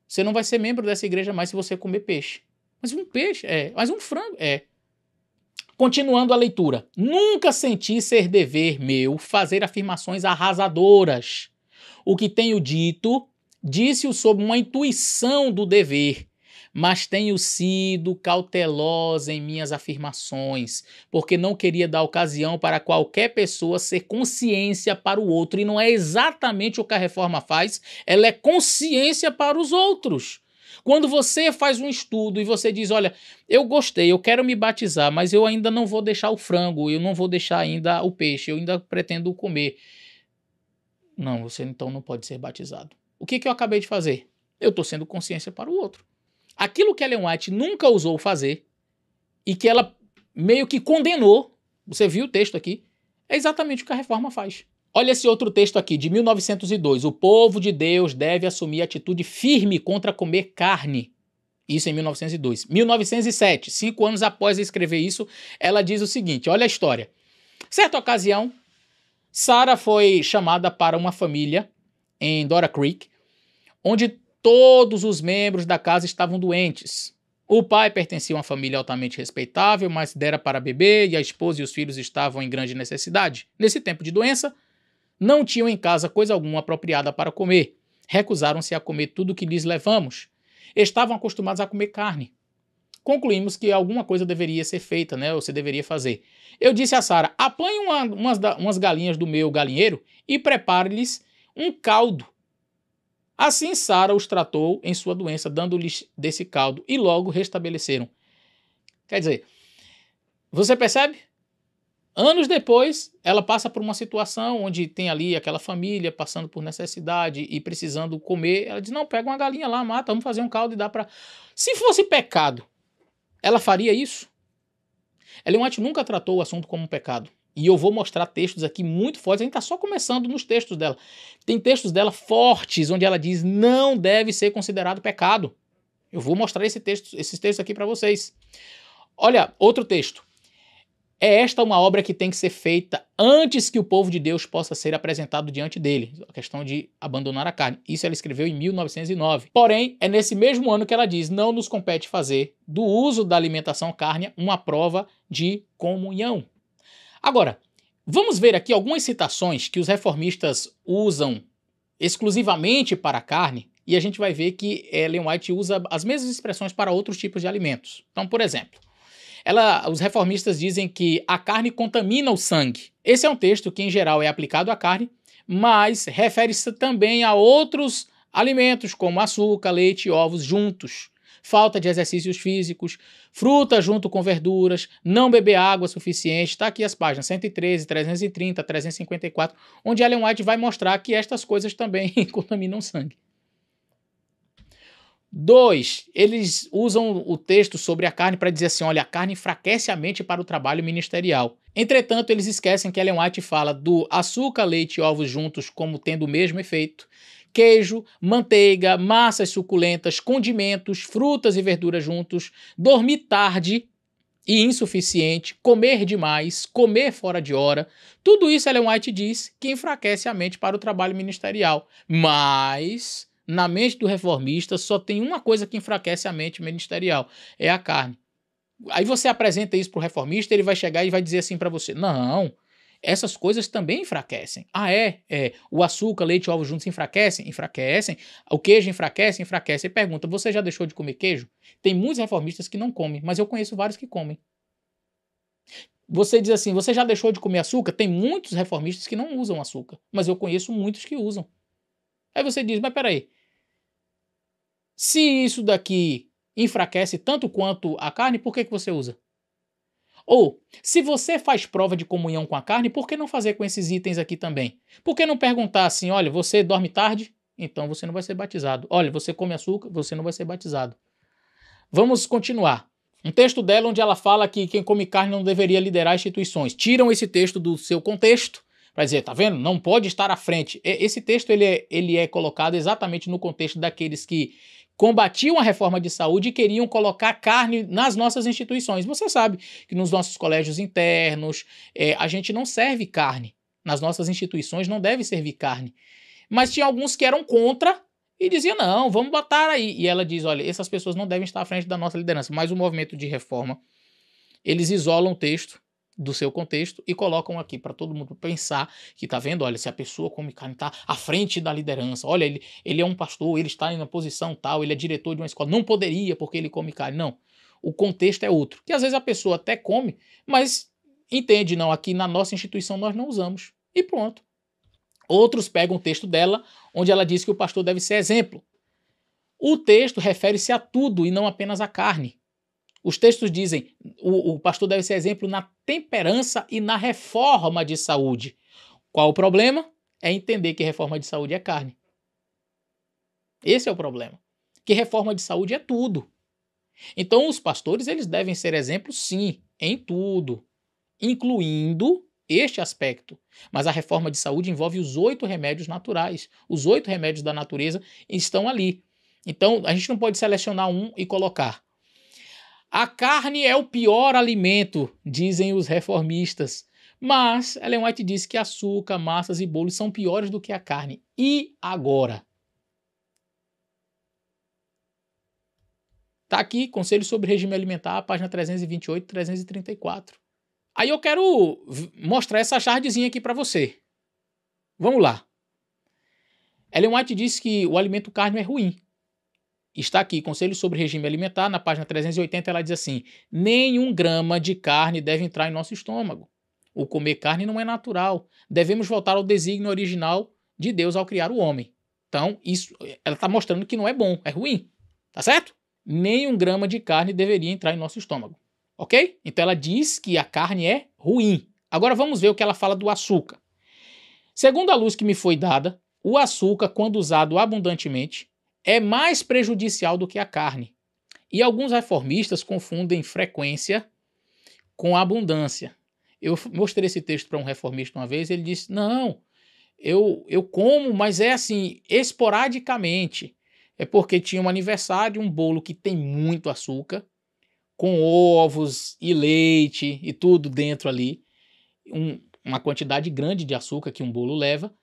Você não vai ser membro dessa igreja mais se você comer peixe. Mas um peixe? Mas um frango? Continuando a leitura. Nunca senti ser dever meu fazer afirmações arrasadoras. O que tenho dito, disse-o sob uma intuição do dever, mas tenho sido cautelosa em minhas afirmações, porque não queria dar ocasião para qualquer pessoa ser consciência para o outro, e não é exatamente o que a reforma faz, ela é consciência para os outros. Quando você faz um estudo e você diz, olha, eu gostei, eu quero me batizar, mas eu ainda não vou deixar o frango, eu não vou deixar ainda o peixe, eu ainda pretendo comer. Não, você então não pode ser batizado. O que eu acabei de fazer? Eu estou sendo consciência para o outro. Aquilo que Ellen White nunca ousou fazer e que ela meio que condenou, você viu o texto aqui, é exatamente o que a reforma faz. Olha esse outro texto aqui, de 1902. O povo de Deus deve assumir atitude firme contra comer carne. Isso em 1902. 1907, 5 anos após escrever isso, ela diz o seguinte, olha a história. Certa ocasião, Sarah foi chamada para uma família em Dora Creek, onde todos os membros da casa estavam doentes. O pai pertencia a uma família altamente respeitável, mas dera para beber e a esposa e os filhos estavam em grande necessidade. Nesse tempo de doença, não tinham em casa coisa alguma apropriada para comer. Recusaram-se a comer tudo que lhes levamos. Estavam acostumados a comer carne. Concluímos que alguma coisa deveria ser feita, né? Ou você deveria fazer. Eu disse a Sarah, apanhe umas galinhas do meu galinheiro e prepare-lhes um caldo. Assim Sarah os tratou em sua doença, dando-lhes desse caldo, e logo restabeleceram. Quer dizer, você percebe? Anos depois, ela passa por uma situação onde tem ali aquela família passando por necessidade e precisando comer. Ela diz, não, pega uma galinha lá, mata, vamos fazer um caldo e dá para... Se fosse pecado, ela faria isso? Ellen White nunca tratou o assunto como um pecado. E eu vou mostrar textos aqui muito fortes. A gente está só começando nos textos dela. Tem textos dela fortes, onde ela diz não deve ser considerado pecado. Eu vou mostrar esses textos aqui para vocês. Olha, outro texto. É esta uma obra que tem que ser feita antes que o povo de Deus possa ser apresentado diante dele. A questão de abandonar a carne. Isso ela escreveu em 1909. Porém, é nesse mesmo ano que ela diz, não nos compete fazer do uso da alimentação carne uma prova de comunhão. Agora, vamos ver aqui algumas citações que os reformistas usam exclusivamente para a carne, e a gente vai ver que Ellen White usa as mesmas expressões para outros tipos de alimentos. Então, por exemplo, os reformistas dizem que a carne contamina o sangue. Esse é um texto que, em geral, é aplicado à carne, mas refere-se também a outros alimentos, como açúcar, leite e ovos juntos. Falta de exercícios físicos, fruta junto com verduras, não beber água suficiente. Está aqui as páginas 113, 330, 354, onde Ellen White vai mostrar que estas coisas também contaminam o sangue. 2. Eles usam o texto sobre a carne para dizer assim, olha, a carne enfraquece a mente para o trabalho ministerial. Entretanto, eles esquecem que Ellen White fala do açúcar, leite e ovos juntos como tendo o mesmo efeito. Queijo, manteiga, massas suculentas, condimentos, frutas e verduras juntos, dormir tarde e insuficiente, comer demais, comer fora de hora, tudo isso Ellen White diz que enfraquece a mente para o trabalho ministerial. Mas, na mente do reformista, só tem uma coisa que enfraquece a mente ministerial, é a carne. Aí você apresenta isso para o reformista, ele vai chegar e vai dizer assim para você, não, essas coisas também enfraquecem. Ah, o açúcar, leite e ovos juntos enfraquecem? Enfraquecem. O queijo enfraquece? Enfraquece. E pergunta, você já deixou de comer queijo? Tem muitos reformistas que não comem, mas eu conheço vários que comem. Você diz assim, você já deixou de comer açúcar? Tem muitos reformistas que não usam açúcar, mas eu conheço muitos que usam. Aí você diz, mas peraí, se isso daqui enfraquece tanto quanto a carne, por que você usa? Ou, se você faz prova de comunhão com a carne, por que não fazer com esses itens aqui também? Por que não perguntar assim, olha, você dorme tarde? Então você não vai ser batizado. Olha, você come açúcar? Você não vai ser batizado. Vamos continuar. Um texto dela onde ela fala que quem come carne não deveria liderar instituições. Tiram esse texto do seu contexto para dizer, tá vendo? Não pode estar à frente. Esse texto ele é colocado exatamente no contexto daqueles que combatiam a reforma de saúde e queriam colocar carne nas nossas instituições. Você sabe que nos nossos colégios internos a gente não serve carne. Nas nossas instituições não deve servir carne. Mas tinha alguns que eram contra e diziam, não, vamos botar aí. E ela diz, olha, essas pessoas não devem estar à frente da nossa liderança. Mas o movimento de reforma, eles isolam o texto do seu contexto e colocam aqui para todo mundo pensar que tá vendo, olha, se a pessoa come carne tá à frente da liderança, olha, ele é um pastor, ele está em uma posição tal, ele é diretor de uma escola, não poderia porque ele come carne. Não, o contexto é outro, que às vezes a pessoa até come, mas entende, não, aqui na nossa instituição nós não usamos, e pronto. Outros pegam o texto dela, onde ela diz que o pastor deve ser exemplo. O texto refere-se a tudo e não apenas à carne. Os textos dizem, o pastor deve ser exemplo na temperança e na reforma de saúde. Qual o problema? É entender que reforma de saúde é carne. Esse é o problema. Que reforma de saúde é tudo. Então os pastores eles devem ser exemplos sim, em tudo, incluindo este aspecto. Mas a reforma de saúde envolve os 8 remédios naturais. Os 8 remédios da natureza estão ali. Então a gente não pode selecionar um e colocar. A carne é o pior alimento, dizem os reformistas. Mas Ellen White diz que açúcar, massas e bolos são piores do que a carne. E agora? Está aqui, Conselho sobre Regime Alimentar, página 328 e 334. Aí eu quero mostrar essa chardezinha aqui para você. Vamos lá. Ellen White diz que o alimento carne é ruim. Está aqui, Conselho sobre Regime Alimentar, na página 380, ela diz assim, nenhum grama de carne deve entrar em nosso estômago. O comer carne não é natural. Devemos voltar ao desígnio original de Deus ao criar o homem. Então, isso, ela está mostrando que não é bom, é ruim. Tá certo? Nenhum grama de carne deveria entrar em nosso estômago. Ok? Então ela diz que a carne é ruim. Agora vamos ver o que ela fala do açúcar. Segundo a luz que me foi dada, o açúcar, quando usado abundantemente, é mais prejudicial do que a carne. E alguns reformistas confundem frequência com abundância. Eu mostrei esse texto para um reformista uma vez, ele disse, não, eu como, mas é assim, esporadicamente. É porque tinha um aniversário, um bolo que tem muito açúcar, com ovos e leite e tudo dentro ali, uma quantidade grande de açúcar que um bolo leva,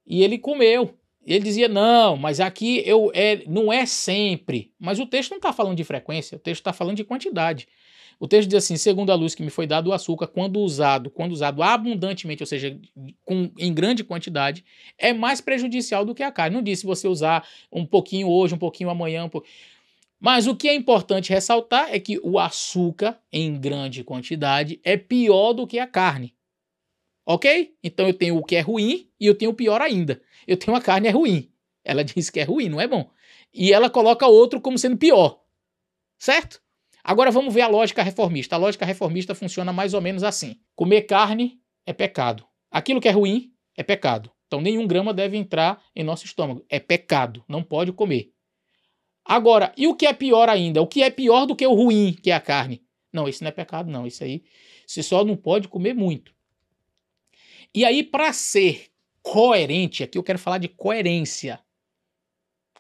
e ele comeu. Ele dizia, não, mas aqui não é sempre. Mas o texto não está falando de frequência, o texto está falando de quantidade. O texto diz assim, segundo a luz que me foi dado, o açúcar, quando usado abundantemente, ou seja, em grande quantidade, é mais prejudicial do que a carne. Não disse se você usar um pouquinho hoje, um pouquinho amanhã, Mas o que é importante ressaltar é que o açúcar, em grande quantidade, é pior do que a carne. Ok? Então eu tenho o que é ruim e eu tenho o pior ainda. Eu tenho a carne é ruim. Ela diz que é ruim, não é bom. E ela coloca outro como sendo pior. Certo? Agora vamos ver a lógica reformista. A lógica reformista funciona mais ou menos assim. Comer carne é pecado. Aquilo que é ruim é pecado. Então nenhum grama deve entrar em nosso estômago. É pecado. Não pode comer. Agora, e o que é pior ainda? O que é pior do que o ruim, que é a carne? Não, isso não é pecado, não. Isso aí, você só não pode comer muito. E aí, para ser coerente, aqui eu quero falar de coerência.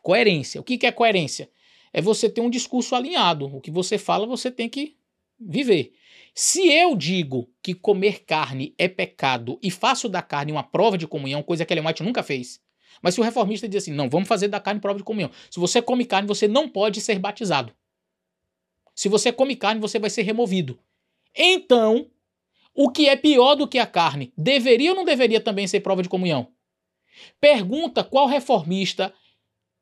Coerência. O que é coerência? É você ter um discurso alinhado. O que você fala, você tem que viver. Se eu digo que comer carne é pecado e faço da carne uma prova de comunhão, coisa que Ellen White nunca fez, mas se o reformista diz assim, não, vamos fazer da carne prova de comunhão. Se você come carne, você não pode ser batizado. Se você come carne, você vai ser removido. Então, o que é pior do que a carne, deveria ou não deveria também ser prova de comunhão? Pergunta qual reformista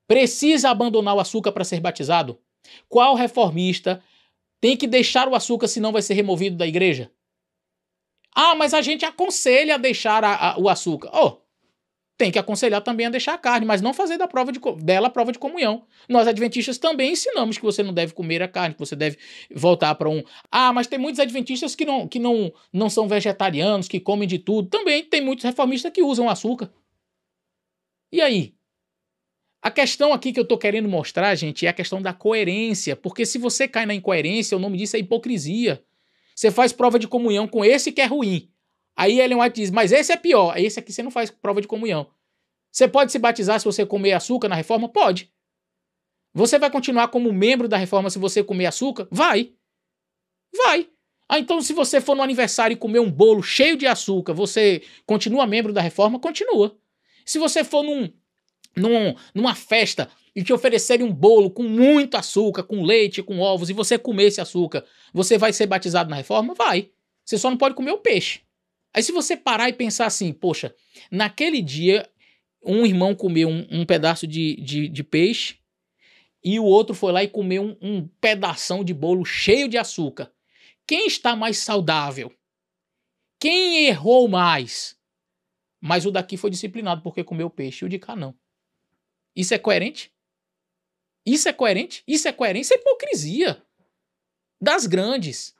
precisa abandonar o açúcar para ser batizado? Qual reformista tem que deixar o açúcar, senão vai ser removido da igreja? Ah, mas a gente aconselha a deixar o açúcar. Tem que aconselhar também a deixar a carne, mas não fazer dela a prova de comunhão. Nós, adventistas, também ensinamos que você não deve comer a carne, que você deve voltar para um... Ah, mas tem muitos adventistas que não são vegetarianos, que comem de tudo. Também tem muitos reformistas que usam açúcar. E aí? A questão aqui que eu estou querendo mostrar, gente, é a questão da coerência, porque se você cai na incoerência, o nome disso é hipocrisia. Você faz prova de comunhão com esse que é ruim. Aí Ellen White diz, mas esse é pior. Esse aqui você não faz prova de comunhão. Você pode se batizar se você comer açúcar na reforma? Pode. Você vai continuar como membro da reforma se você comer açúcar? Vai. Vai. Ah, então se você for no aniversário e comer um bolo cheio de açúcar, você continua membro da reforma? Continua. Se você for numa festa e te oferecerem um bolo com muito açúcar, com leite, com ovos, e você comer esse açúcar, você vai ser batizado na reforma? Vai. Você só não pode comer o peixe. Aí se você parar e pensar assim, poxa, naquele dia um irmão comeu um pedaço de peixe e o outro foi lá e comeu um pedação de bolo cheio de açúcar. Quem está mais saudável? Quem errou mais? Mas o daqui foi disciplinado porque comeu peixe e o de cá não. Isso é coerente? Isso é coerente? Isso é coerência? Isso é hipocrisia das grandes.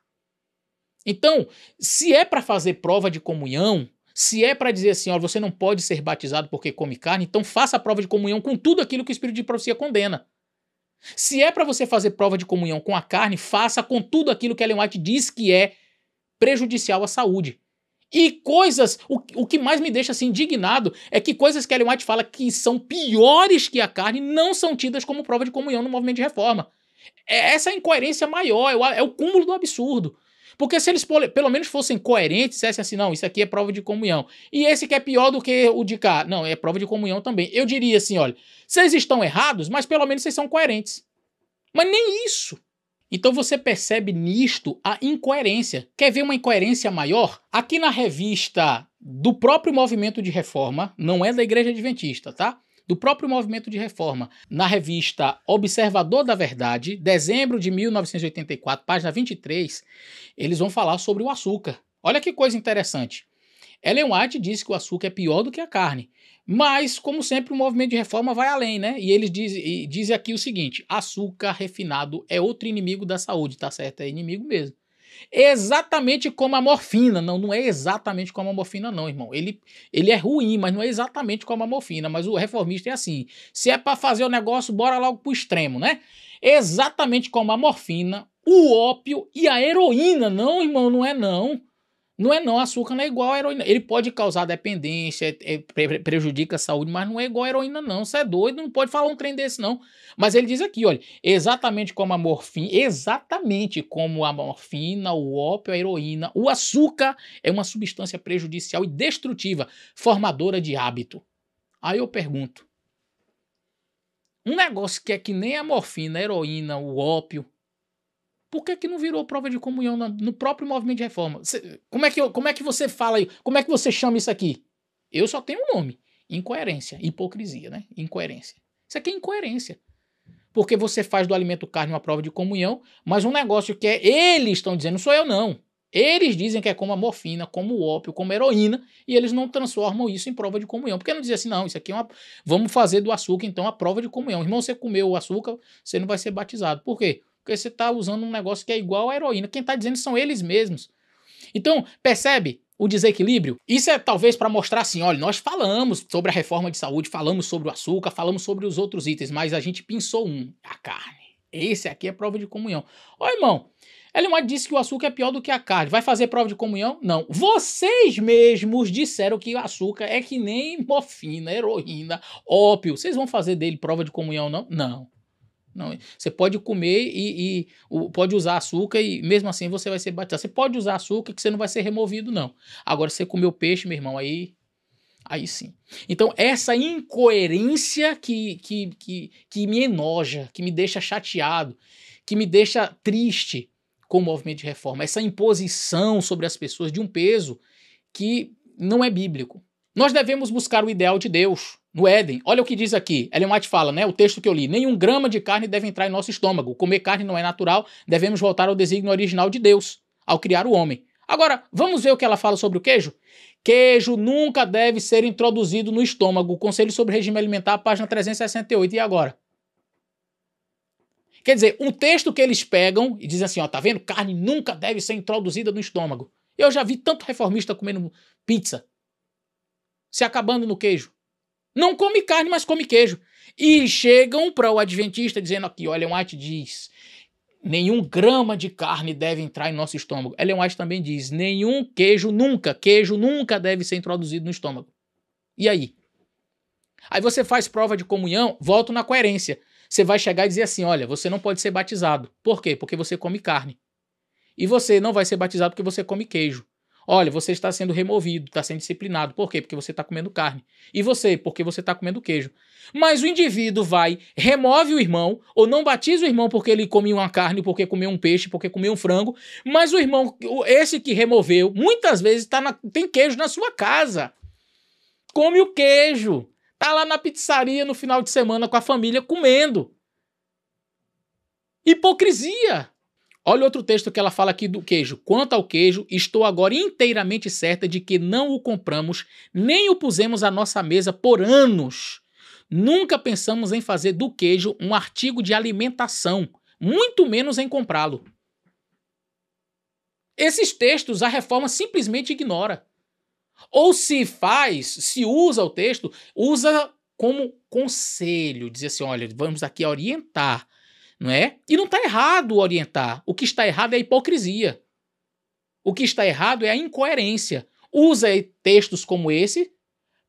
Então, se é para fazer prova de comunhão, se é para dizer assim, ó, você não pode ser batizado porque come carne, então faça a prova de comunhão com tudo aquilo que o Espírito de profecia condena. Se é para você fazer prova de comunhão com a carne, faça com tudo aquilo que Ellen White diz que é prejudicial à saúde. E coisas, o que mais me deixa assim indignado é que coisas que Ellen White fala que são piores que a carne não são tidas como prova de comunhão no movimento de reforma. Essa incoerência maior, é o cúmulo do absurdo. Porque se eles pelo menos fossem coerentes, dissessem assim, não, isso aqui é prova de comunhão. E esse que é pior do que o de cá, não, é prova de comunhão também. Eu diria assim, olha, vocês estão errados, mas pelo menos vocês são coerentes. Mas nem isso. Então você percebe nisto a incoerência. Quer ver uma incoerência maior? Aqui na revista do próprio movimento de reforma, não é da Igreja Adventista, tá? Do próprio movimento de reforma, na revista Observador da Verdade, dezembro de 1984, página 23, eles vão falar sobre o açúcar. Olha que coisa interessante. Ellen White diz que o açúcar é pior do que a carne, mas, como sempre, o movimento de reforma vai além, né? E eles dizem aqui o seguinte, açúcar refinado é outro inimigo da saúde, tá certo? É inimigo mesmo. Exatamente como a morfina. Não é exatamente como a morfina não, irmão. Ele é ruim, mas não é exatamente como a morfina. Mas o reformista é assim. Se é para fazer o negócio, bora logo pro extremo, né? Exatamente como a morfina, o ópio e a heroína. Não, irmão, não é não. Não é não, açúcar não é igual a heroína. Ele pode causar dependência, prejudica a saúde, mas não é igual a heroína não. Você é doido, não pode falar um trem desse não. Mas ele diz aqui, olha, exatamente como a morfina, o ópio, a heroína, o açúcar é uma substância prejudicial e destrutiva, formadora de hábito. Aí eu pergunto, um negócio que é que nem a morfina, a heroína, o ópio, por que não virou prova de comunhão no próprio movimento de reforma? Como é que você fala aí? Como é que você chama isso aqui? Eu só tenho um nome. Incoerência. Hipocrisia, né? Incoerência. Isso aqui é incoerência. Porque você faz do alimento carne uma prova de comunhão, mas um negócio que eles estão dizendo, não sou eu não. Eles dizem que é como a morfina, como o ópio, como a heroína, e eles não transformam isso em prova de comunhão. Por que não dizer assim, não, isso aqui é vamos fazer do açúcar, então, a prova de comunhão. Irmão, você comeu o açúcar, você não vai ser batizado. Por quê? Porque você está usando um negócio que é igual à heroína. Quem está dizendo são eles mesmos. Então, percebe o desequilíbrio? Isso é talvez para mostrar assim, olha, nós falamos sobre a reforma de saúde, falamos sobre o açúcar, falamos sobre os outros itens, mas a gente pensou a carne. Esse aqui é prova de comunhão. Ó, irmão, Ellen White disse que o açúcar é pior do que a carne. Vai fazer prova de comunhão? Não. Vocês mesmos disseram que o açúcar é que nem morfina, heroína, ópio. Vocês vão fazer dele prova de comunhão, não? Não. Não, você pode comer pode usar açúcar e mesmo assim você vai ser batizado. Você pode usar açúcar que você não vai ser removido, não. Agora, se você comeu peixe, meu irmão, aí sim. Então, essa incoerência que me enoja, que me deixa chateado, que me deixa triste com o movimento de reforma, essa imposição sobre as pessoas de um peso que não é bíblico. Nós devemos buscar o ideal de Deus no Éden. Olha o que diz aqui. Ellen White fala, né? O texto que eu li. Nenhum grama de carne deve entrar em nosso estômago. Comer carne não é natural. Devemos voltar ao desígnio original de Deus, ao criar o homem. Agora, vamos ver o que ela fala sobre o queijo? Queijo nunca deve ser introduzido no estômago. Conselho sobre regime alimentar, página 368. E agora? Quer dizer, um texto que eles pegam e dizem assim, ó, tá vendo? Carne nunca deve ser introduzida no estômago. Eu já vi tanto reformista comendo pizza, se acabando no queijo. Não come carne, mas come queijo. E chegam para o adventista dizendo aqui, olha, Ellen White diz, nenhum grama de carne deve entrar em nosso estômago. Ellen White também diz, queijo nunca deve ser introduzido no estômago. E aí? Aí você faz prova de comunhão, volta na coerência. Você vai chegar e dizer assim, olha, você não pode ser batizado. Por quê? Porque você come carne. E você não vai ser batizado porque você come queijo. Olha, você está sendo removido, está sendo disciplinado. Por quê? Porque você está comendo carne. E você? Porque você está comendo queijo. Mas o indivíduo vai, remove o irmão, ou não batiza o irmão porque ele comeu uma carne, porque comeu um peixe, porque comeu um frango. Mas o irmão, esse que removeu, muitas vezes tem queijo na sua casa. Come o queijo. Tá lá na pizzaria no final de semana com a família comendo. Hipocrisia. Olha outro texto que ela fala aqui do queijo. Quanto ao queijo, estou agora inteiramente certa de que não o compramos, nem o pusemos à nossa mesa por anos. Nunca pensamos em fazer do queijo um artigo de alimentação, muito menos em comprá-lo. Esses textos a reforma simplesmente ignora. Ou se usa o texto, usa como conselho, dizer assim, olha, vamos aqui orientar, não é? E não está errado orientar. O que está errado é a hipocrisia. O que está errado é a incoerência. Usa textos como esse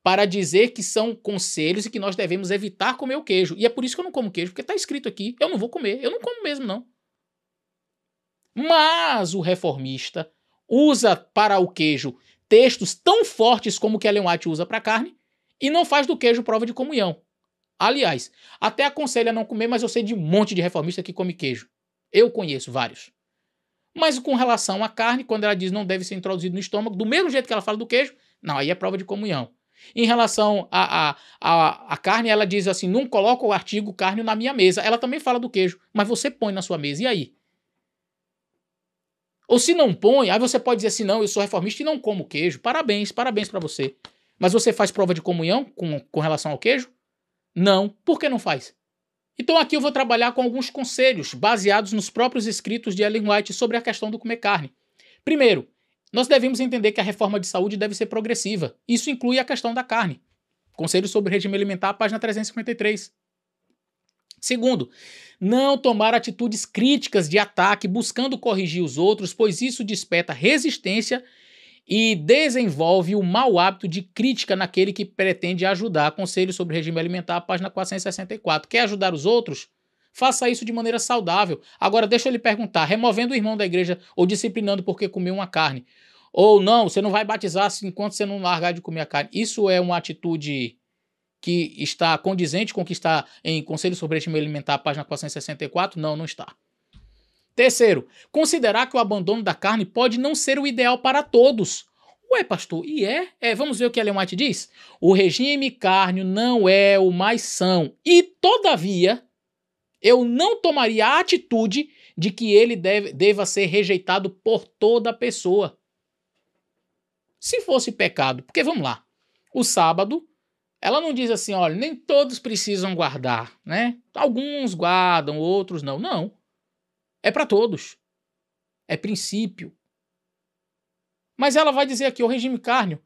para dizer que são conselhos e que nós devemos evitar comer o queijo. E é por isso que eu não como queijo, porque está escrito aqui, eu não vou comer, eu não como mesmo, não. Mas o reformista usa para o queijo textos tão fortes como o que Ellen White usa para carne e não faz do queijo prova de comunhão. Aliás, até aconselho a não comer, mas eu sei de um monte de reformista que come queijo. Eu conheço vários. Mas com relação à carne, quando ela diz não deve ser introduzido no estômago, do mesmo jeito que ela fala do queijo, não, aí é prova de comunhão. Em relação à carne, ela diz assim, não coloca o artigo carne na minha mesa. Ela também fala do queijo, mas você põe na sua mesa, e aí? Ou se não põe, aí você pode dizer assim, não, eu sou reformista e não como queijo. Parabéns para você. Mas você faz prova de comunhão com relação ao queijo? Não. Por que não faz? Então aqui eu vou trabalhar com alguns conselhos baseados nos próprios escritos de Ellen White sobre a questão do comer carne. Primeiro, nós devemos entender que a reforma de saúde deve ser progressiva. Isso inclui a questão da carne. Conselho sobre regime alimentar, página 353. Segundo, não tomar atitudes críticas de ataque buscando corrigir os outros, pois isso desperta resistência e desenvolve o mau hábito de crítica naquele que pretende ajudar. Conselho sobre regime alimentar, página 464. Quer ajudar os outros? Faça isso de maneira saudável. Agora, deixa eu lhe perguntar, removendo o irmão da igreja ou disciplinando porque comeu uma carne, ou não, você não vai batizar enquanto você não largar de comer a carne. Isso é uma atitude que está condizente com o que está em Conselho sobre regime alimentar, página 464? Não, não está. Terceiro, considerar que o abandono da carne pode não ser o ideal para todos. Ué, pastor, e é? Vamos ver o que Ellen White diz? O regime cárneo não é o mais são. E, todavia, eu não tomaria a atitude de que ele deva ser rejeitado por toda pessoa. Se fosse pecado, porque vamos lá, o sábado, ela não diz assim, olha, nem todos precisam guardar, né? Alguns guardam, outros não. Não. É para todos. É princípio. Mas ela vai dizer aqui, o regime cárneo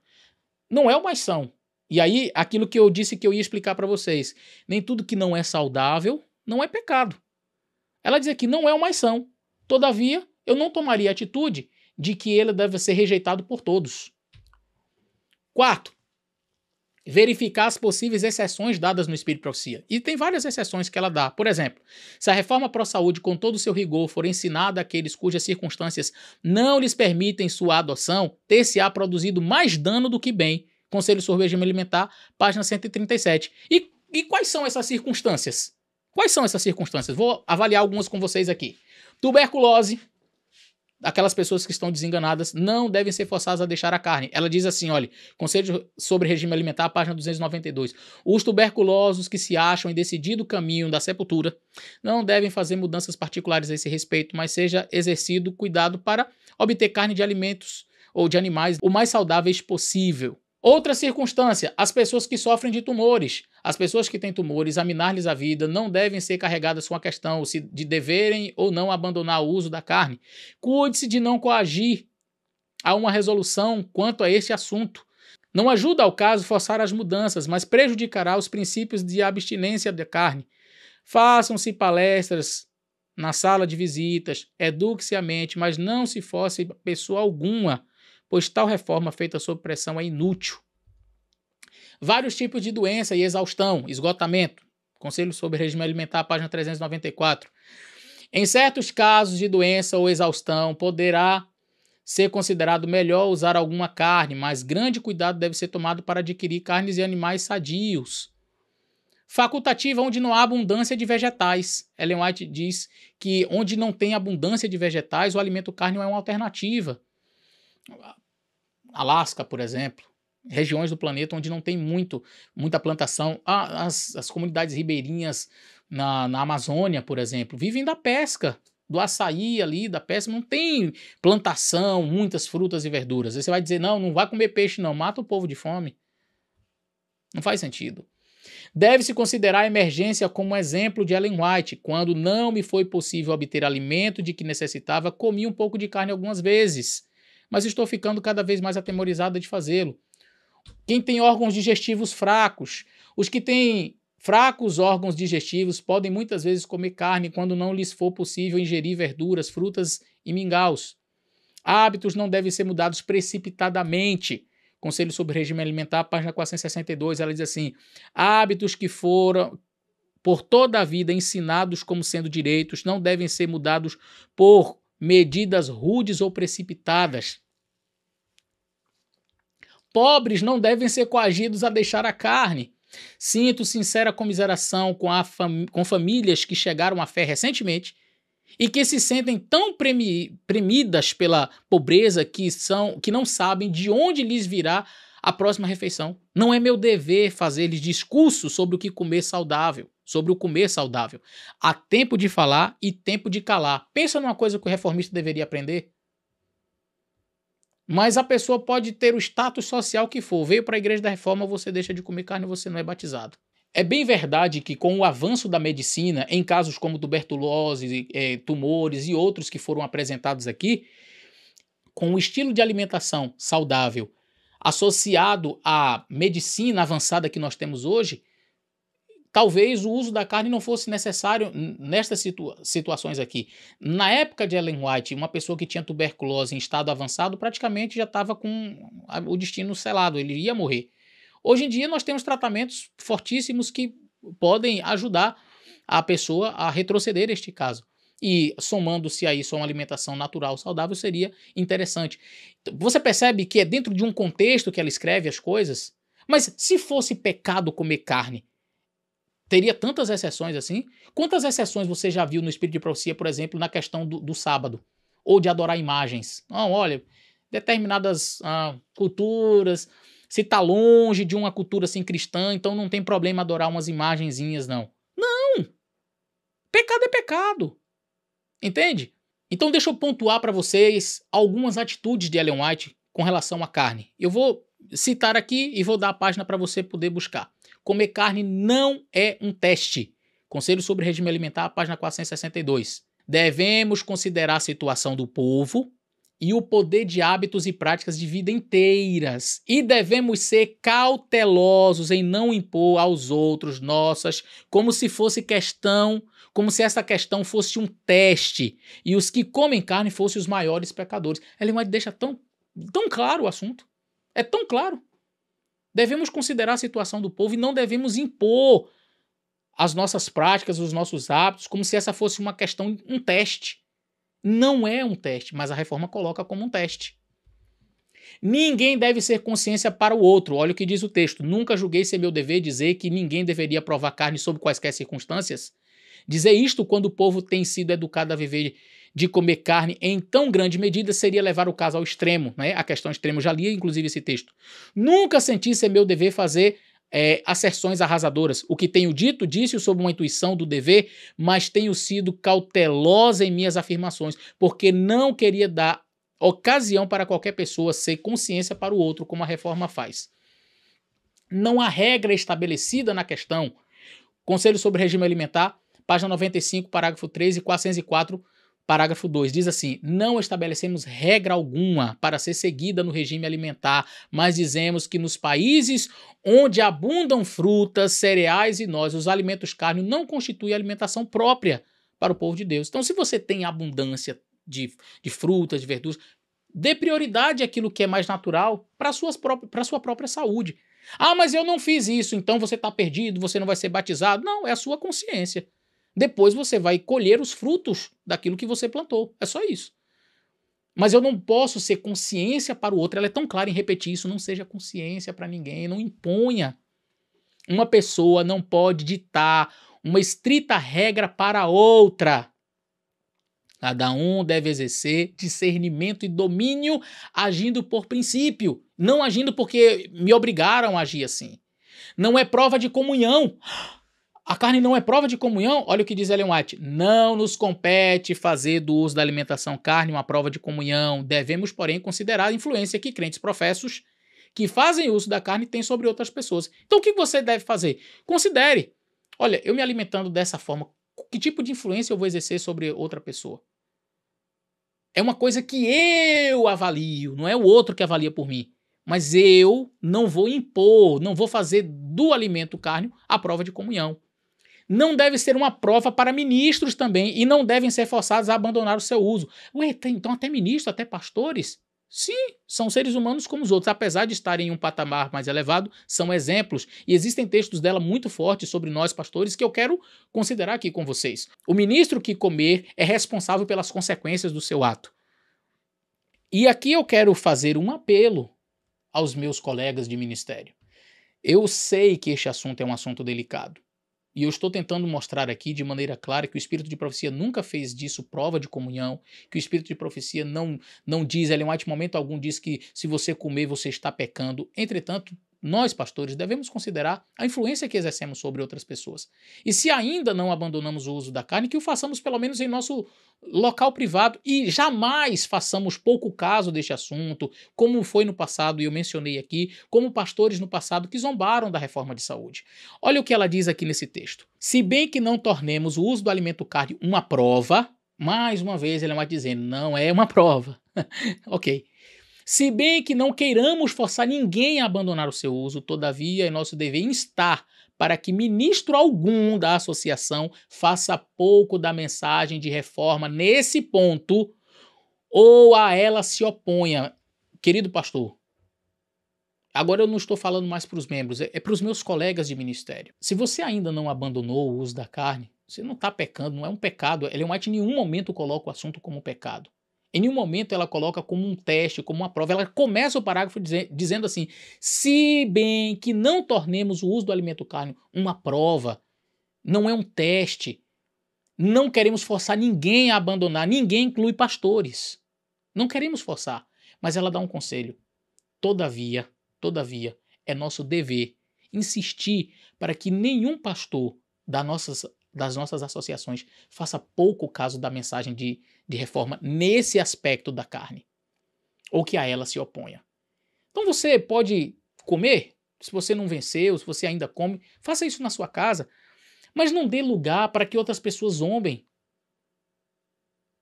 não é o mais são. E aí, aquilo que eu disse que eu ia explicar para vocês, nem tudo que não é saudável não é pecado. Ela diz aqui, não é o mais são. Todavia, eu não tomaria a atitude de que ele deve ser rejeitado por todos. Quarto, verificar as possíveis exceções dadas no Espírito de Profecia. E tem várias exceções que ela dá. Por exemplo, se a reforma pró-saúde, com todo o seu rigor, for ensinada àqueles cujas circunstâncias não lhes permitem sua adoção, ter-se-á produzido mais dano do que bem. Conselho sobre o Regime Alimentar, página 137. E quais são essas circunstâncias? Quais são essas circunstâncias? Vou avaliar algumas com vocês aqui. Tuberculose. Aquelas pessoas que estão desenganadas não devem ser forçadas a deixar a carne. Ela diz assim, olha, Conselho sobre Regime Alimentar, página 292. Os tuberculosos que se acham em decidido caminho da sepultura não devem fazer mudanças particulares a esse respeito, mas seja exercido cuidado para obter carne de alimentos ou de animais o mais saudáveis possível. Outra circunstância, as pessoas que sofrem de tumores. As pessoas que têm tumores, examinar-lhes a vida, não devem ser carregadas com a questão de deverem ou não abandonar o uso da carne. Cuide-se de não coagir a uma resolução quanto a este assunto. Não ajuda ao caso forçar as mudanças, mas prejudicará os princípios de abstinência da carne. Façam-se palestras na sala de visitas, eduque-se a mente, mas não se force pessoa alguma, pois tal reforma feita sob pressão é inútil. Vários tipos de doença e exaustão, esgotamento. Conselho sobre Regime Alimentar, página 394. Em certos casos de doença ou exaustão, poderá ser considerado melhor usar alguma carne, mas grande cuidado deve ser tomado para adquirir carnes de animais sadios. Facultativa, onde não há abundância de vegetais. Ellen White diz que onde não tem abundância de vegetais, o alimento carne é uma alternativa. Alasca, por exemplo, regiões do planeta onde não tem muita plantação. As comunidades ribeirinhas na Amazônia, por exemplo, vivem da pesca, do açaí ali, da pesca, não tem plantação, muitas frutas e verduras. Aí você vai dizer, não vai comer peixe não, mata o povo de fome. Não faz sentido. Deve-se considerar a emergência como exemplo de Ellen White. Quando não me foi possível obter alimento de que necessitava, comi um pouco de carne algumas vezes, mas estou ficando cada vez mais atemorizada de fazê-lo. Quem tem órgãos digestivos fracos, os que têm fracos órgãos digestivos podem muitas vezes comer carne quando não lhes for possível ingerir verduras, frutas e mingaus. Hábitos não devem ser mudados precipitadamente. Conselho sobre Regime Alimentar, página 462, ela diz assim, hábitos que foram por toda a vida ensinados como sendo direitos não devem ser mudados por medidas rudes ou precipitadas. Pobres não devem ser coagidos a deixar a carne. Sinto sincera comiseração com famílias que chegaram à fé recentemente e que se sentem tão premidas pela pobreza que não sabem de onde lhes virá a próxima refeição. Não é meu dever fazer-lhes discursos sobre o que comer saudável, sobre o comer saudável. Há tempo de falar e tempo de calar. Pensa numa coisa que o reformista deveria aprender. Mas a pessoa pode ter o status social que for. Veio para a Igreja da Reforma, você deixa de comer carne e você não é batizado. É bem verdade que com o avanço da medicina, em casos como tuberculose, tumores e outros que foram apresentados aqui, com o estilo de alimentação saudável associado à medicina avançada que nós temos hoje, talvez o uso da carne não fosse necessário nestas situações aqui. Na época de Ellen White, uma pessoa que tinha tuberculose em estado avançado praticamente já estava com o destino selado, ele ia morrer. Hoje em dia nós temos tratamentos fortíssimos que podem ajudar a pessoa a retroceder este caso. E somando-se a isso a uma alimentação natural saudável seria interessante. Você percebe que é dentro de um contexto que ela escreve as coisas? Mas se fosse pecado comer carne, teria tantas exceções assim? Quantas exceções você já viu no Espírito de Profecia, por exemplo, na questão do sábado? Ou de adorar imagens? Não, olha, determinadas culturas, se está longe de uma cultura assim cristã, então não tem problema adorar umas imagenzinhas, não. Não! Pecado é pecado. Entende? Então deixa eu pontuar para vocês algumas atitudes de Ellen White com relação à carne. Eu vou citar aqui e vou dar a página para você poder buscar. Comer carne não é um teste. Conselho sobre Regime Alimentar, página 462. Devemos considerar a situação do povo e o poder de hábitos e práticas de vida inteiras. E devemos ser cautelosos em não impor aos outros nossas, como se essa questão fosse um teste e os que comem carne fossem os maiores pecadores. Ellen White deixa tão claro o assunto. É tão claro. Devemos considerar a situação do povo e não devemos impor as nossas práticas, os nossos hábitos, como se essa fosse uma questão, um teste. Não é um teste, mas a reforma coloca como um teste. Ninguém deve ser consciência para o outro. Olha o que diz o texto. Nunca julguei ser meu dever dizer que ninguém deveria provar carne sob quaisquer circunstâncias. Dizer isto quando o povo tem sido educado a viver de comer carne em tão grande medida seria levar o caso ao extremo, né? A questão extrema, eu já li inclusive esse texto. Nunca senti ser meu dever fazer asserções arrasadoras. O que tenho dito, disse-o sob uma intuição do dever, mas tenho sido cautelosa em minhas afirmações, porque não queria dar ocasião para qualquer pessoa ser consciência para o outro, como a reforma faz. Não há regra estabelecida na questão. Conselho sobre regime alimentar, página 95, parágrafo 3 e 404, parágrafo 2, diz assim: não estabelecemos regra alguma para ser seguida no regime alimentar, mas dizemos que nos países onde abundam frutas, cereais e nozes, os alimentos carne não constituem alimentação própria para o povo de Deus. Então, se você tem abundância de frutas, de verduras, dê prioridade àquilo que é mais natural para a sua própria saúde. Ah, mas eu não fiz isso, então você está perdido, você não vai ser batizado. Não, é a sua consciência. Depois você vai colher os frutos daquilo que você plantou. É só isso. Mas eu não posso ser consciência para o outro. Ela é tão clara em repetir isso. Não seja consciência para ninguém. Não imponha. Uma pessoa não pode ditar uma estrita regra para outra. Cada um deve exercer discernimento e domínio agindo por princípio. Não agindo porque me obrigaram a agir assim. Não é prova de comunhão. A carne não é prova de comunhão? Olha o que diz Ellen White. Não nos compete fazer do uso da alimentação carne uma prova de comunhão. Devemos, porém, considerar a influência que crentes professos que fazem uso da carne têm sobre outras pessoas. Então, o que você deve fazer? Considere. Olha, eu me alimentando dessa forma, que tipo de influência eu vou exercer sobre outra pessoa? É uma coisa que eu avalio, não é o outro que avalia por mim. Mas eu não vou impor, não vou fazer do alimento carne a prova de comunhão. Não deve ser uma prova para ministros também e não devem ser forçados a abandonar o seu uso. Ué, então até ministros, até pastores? Sim, são seres humanos como os outros, apesar de estarem em um patamar mais elevado, são exemplos. E existem textos dela muito fortes sobre nós pastores que eu quero considerar aqui com vocês. O ministro que comer é responsável pelas consequências do seu ato. E aqui eu quero fazer um apelo aos meus colegas de ministério. Eu sei que este assunto é um assunto delicado. E eu estou tentando mostrar aqui de maneira clara que o Espírito de Profecia nunca fez disso prova de comunhão, que o Espírito de Profecia não diz, Ellen White, em momento algum diz que se você comer você está pecando. Entretanto, nós, pastores, devemos considerar a influência que exercemos sobre outras pessoas. E se ainda não abandonamos o uso da carne, que o façamos pelo menos em nosso local privado e jamais façamos pouco caso deste assunto, como foi no passado, e eu mencionei aqui, como pastores no passado que zombaram da reforma de saúde. Olha o que ela diz aqui nesse texto. Se bem que não tornemos o uso do alimento carne uma prova, mais uma vez ele vai dizendo, não é uma prova. Ok. Se bem que não queiramos forçar ninguém a abandonar o seu uso, todavia é nosso dever instar para que ministro algum da associação faça pouco da mensagem de reforma nesse ponto ou a ela se oponha. Querido pastor, agora eu não estou falando mais para os membros, é para os meus colegas de ministério. Se você ainda não abandonou o uso da carne, você não está pecando, não é um pecado. Ellen White em nenhum momento coloca o assunto como pecado. Em nenhum momento ela coloca como um teste, como uma prova. Ela começa o parágrafo dizendo assim, se bem que não tornemos o uso do alimento carne uma prova, não é um teste, não queremos forçar ninguém a abandonar, ninguém inclui pastores. Não queremos forçar, mas ela dá um conselho. Todavia, é nosso dever insistir para que nenhum pastor das nossas associações faça pouco caso da mensagem de reforma nesse aspecto da carne, ou que a ela se oponha. Então você pode comer, se você não venceu, se você ainda come, faça isso na sua casa, mas não dê lugar para que outras pessoas zombem.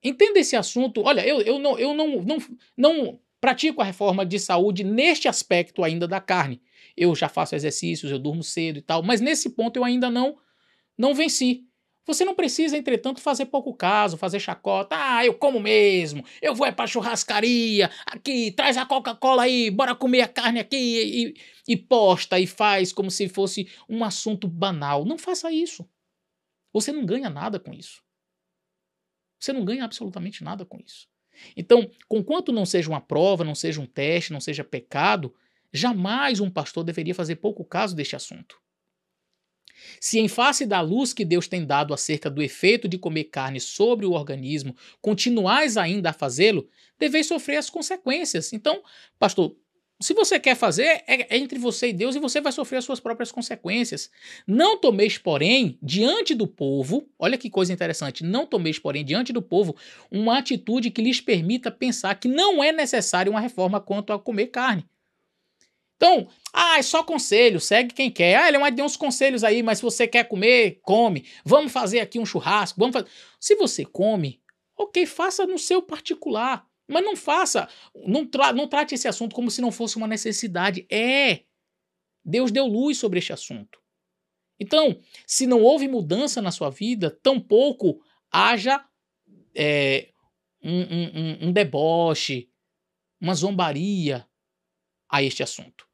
Entenda esse assunto. Olha, eu não pratico a reforma de saúde neste aspecto ainda da carne. Eu já faço exercícios, eu durmo cedo e tal, mas nesse ponto eu ainda não venci. Você não precisa, entretanto, fazer pouco caso, fazer chacota. Ah, eu como mesmo, eu vou pra churrascaria, aqui, traz a Coca-Cola aí, bora comer a carne aqui, e posta e faz como se fosse um assunto banal. Não faça isso. Você não ganha nada com isso. Você não ganha absolutamente nada com isso. Então, conquanto não seja uma prova, não seja um teste, não seja pecado, jamais um pastor deveria fazer pouco caso deste assunto. Se em face da luz que Deus tem dado acerca do efeito de comer carne sobre o organismo, continuais ainda a fazê-lo, deveis sofrer as consequências. Então, pastor, se você quer fazer, é entre você e Deus e você vai sofrer as suas próprias consequências. Não tomeis, porém, diante do povo, olha que coisa interessante, não tomeis, porém, diante do povo, uma atitude que lhes permita pensar que não é necessária uma reforma quanto a comer carne. Então, é só conselho, segue quem quer. Ele deu uns conselhos aí, mas se você quer comer, come. Vamos fazer aqui um churrasco, vamos fazer. Se você come, ok, faça no seu particular. Mas não faça, não trate esse assunto como se não fosse uma necessidade. Deus deu luz sobre este assunto. Então, se não houve mudança na sua vida, tampouco haja um deboche, uma zombaria a este assunto.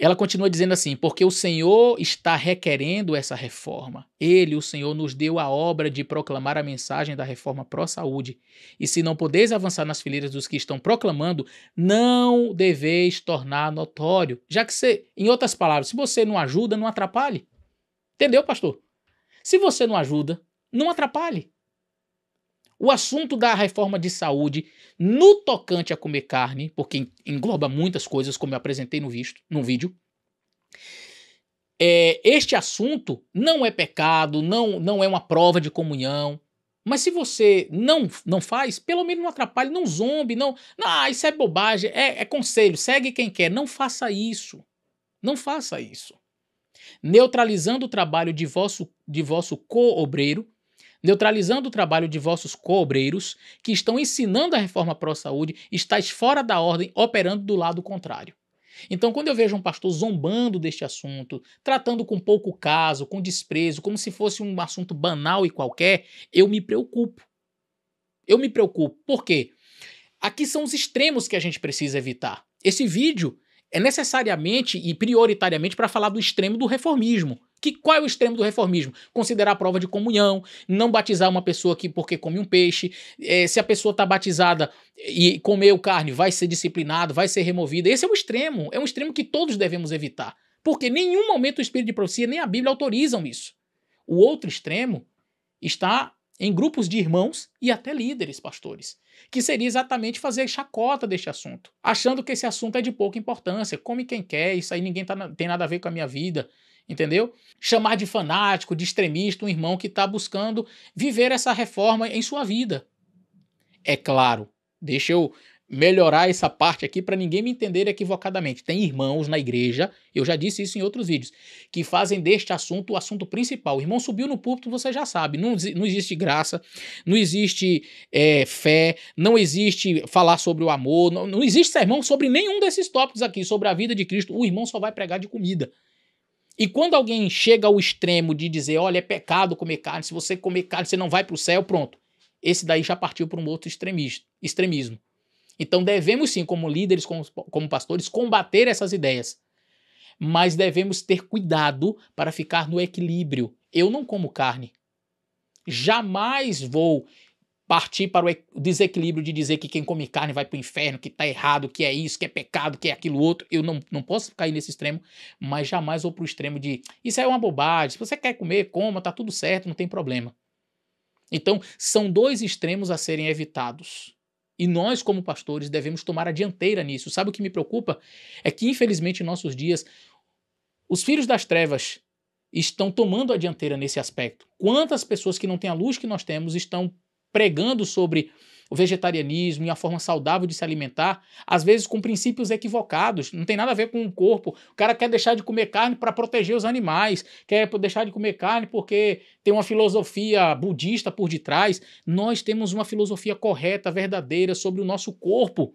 Ela continua dizendo assim, porque o Senhor está requerendo essa reforma. Ele, o Senhor, nos deu a obra de proclamar a mensagem da reforma pró-saúde. E se não podeis avançar nas fileiras dos que estão proclamando, não deveis tornar notório. Já que em outras palavras, se você não ajuda, não atrapalhe. Entendeu, pastor? Se você não ajuda, não atrapalhe. O assunto da reforma de saúde, no tocante a comer carne, porque engloba muitas coisas, como eu apresentei no vídeo, este assunto não é pecado, não é uma prova de comunhão, mas se você não faz, pelo menos não atrapalhe, não zombe, não isso é bobagem, é conselho, segue quem quer, não faça isso. Não faça isso. Neutralizando o trabalho de vosso co-obreiro, neutralizando o trabalho de vossos co-obreiros que estão ensinando a reforma pró-saúde, estáis fora da ordem, operando do lado contrário. Então, quando eu vejo um pastor zombando deste assunto, tratando com pouco caso, com desprezo, como se fosse um assunto banal e qualquer, eu me preocupo. Eu me preocupo. Por quê? Aqui são os extremos que a gente precisa evitar. Esse vídeo é necessariamente e prioritariamente para falar do extremo do reformismo. Qual é o extremo do reformismo? Considerar a prova de comunhão, não batizar uma pessoa porque come um peixe, se a pessoa está batizada e comeu carne, vai ser disciplinado, vai ser removida. Esse é um extremo que todos devemos evitar, porque em nenhum momento o Espírito de Profecia nem a Bíblia autorizam isso. O outro extremo está em grupos de irmãos e até líderes, pastores, que seria exatamente fazer chacota deste assunto, achando que esse assunto é de pouca importância, come quem quer, isso aí ninguém tem nada a ver com a minha vida. Entendeu? Chamar de fanático, de extremista, um irmão que está buscando viver essa reforma em sua vida. É claro, deixa eu melhorar essa parte aqui para ninguém me entender equivocadamente. Tem irmãos na igreja, eu já disse isso em outros vídeos, que fazem deste assunto o assunto principal. O irmão subiu no púlpito, você já sabe, não existe graça, não existe fé, não existe falar sobre o amor, não existe sermão sobre nenhum desses tópicos aqui, sobre a vida de Cristo. O irmão só vai pregar de comida. E quando alguém chega ao extremo de dizer, olha, é pecado comer carne, se você comer carne você não vai para o céu, pronto. Esse daí já partiu para um outro extremismo. Então devemos sim, como líderes, como pastores, combater essas ideias. Mas devemos ter cuidado para ficar no equilíbrio. Eu não como carne. Jamais vou partir para o desequilíbrio de dizer que quem come carne vai para o inferno, que está errado, que é isso, que é pecado, que é aquilo outro. Eu não posso cair nesse extremo, mas jamais vou para o extremo de isso é uma bobagem, se você quer comer, coma, tá tudo certo, não tem problema. Então, são dois extremos a serem evitados. E nós, como pastores, devemos tomar a dianteira nisso. Sabe o que me preocupa? É que, infelizmente, em nossos dias, os filhos das trevas estão tomando a dianteira nesse aspecto. Quantas pessoas que não têm a luz que nós temos estão pregando sobre o vegetarianismo e a forma saudável de se alimentar, às vezes com princípios equivocados, não tem nada a ver com o corpo. O cara quer deixar de comer carne para proteger os animais, quer deixar de comer carne porque tem uma filosofia budista por detrás. Nós temos uma filosofia correta, verdadeira sobre o nosso corpo.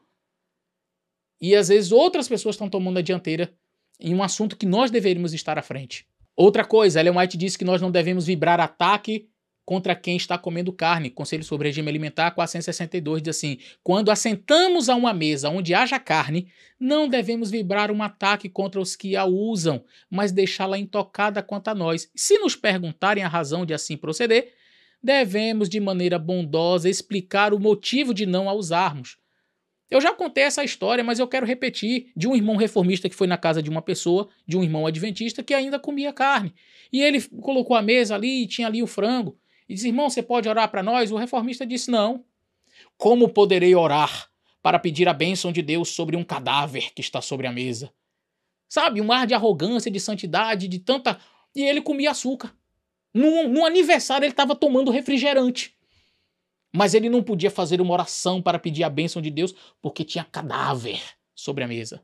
E às vezes outras pessoas estão tomando a dianteira em um assunto que nós deveríamos estar à frente. Outra coisa, Ellen White disse que nós não devemos vibrar ataque contra quem está comendo carne. Conselho sobre Regime Alimentar 462 diz assim: quando assentamos a uma mesa onde haja carne, não devemos vibrar um ataque contra os que a usam, mas deixá-la intocada quanto a nós. Se nos perguntarem a razão de assim proceder, devemos de maneira bondosa explicar o motivo de não a usarmos. Eu já contei essa história, mas eu quero repetir, de um irmão reformista que foi na casa de uma pessoa, de um irmão adventista que ainda comia carne. E ele colocou a mesa ali e tinha ali o frango. E disse: irmão, você pode orar para nós? O reformista disse: não. Como poderei orar para pedir a bênção de Deus sobre um cadáver que está sobre a mesa? Sabe, um ar de arrogância, de santidade, de tanta... E ele comia açúcar. Num aniversário ele estava tomando refrigerante. Mas ele não podia fazer uma oração para pedir a bênção de Deus porque tinha cadáver sobre a mesa.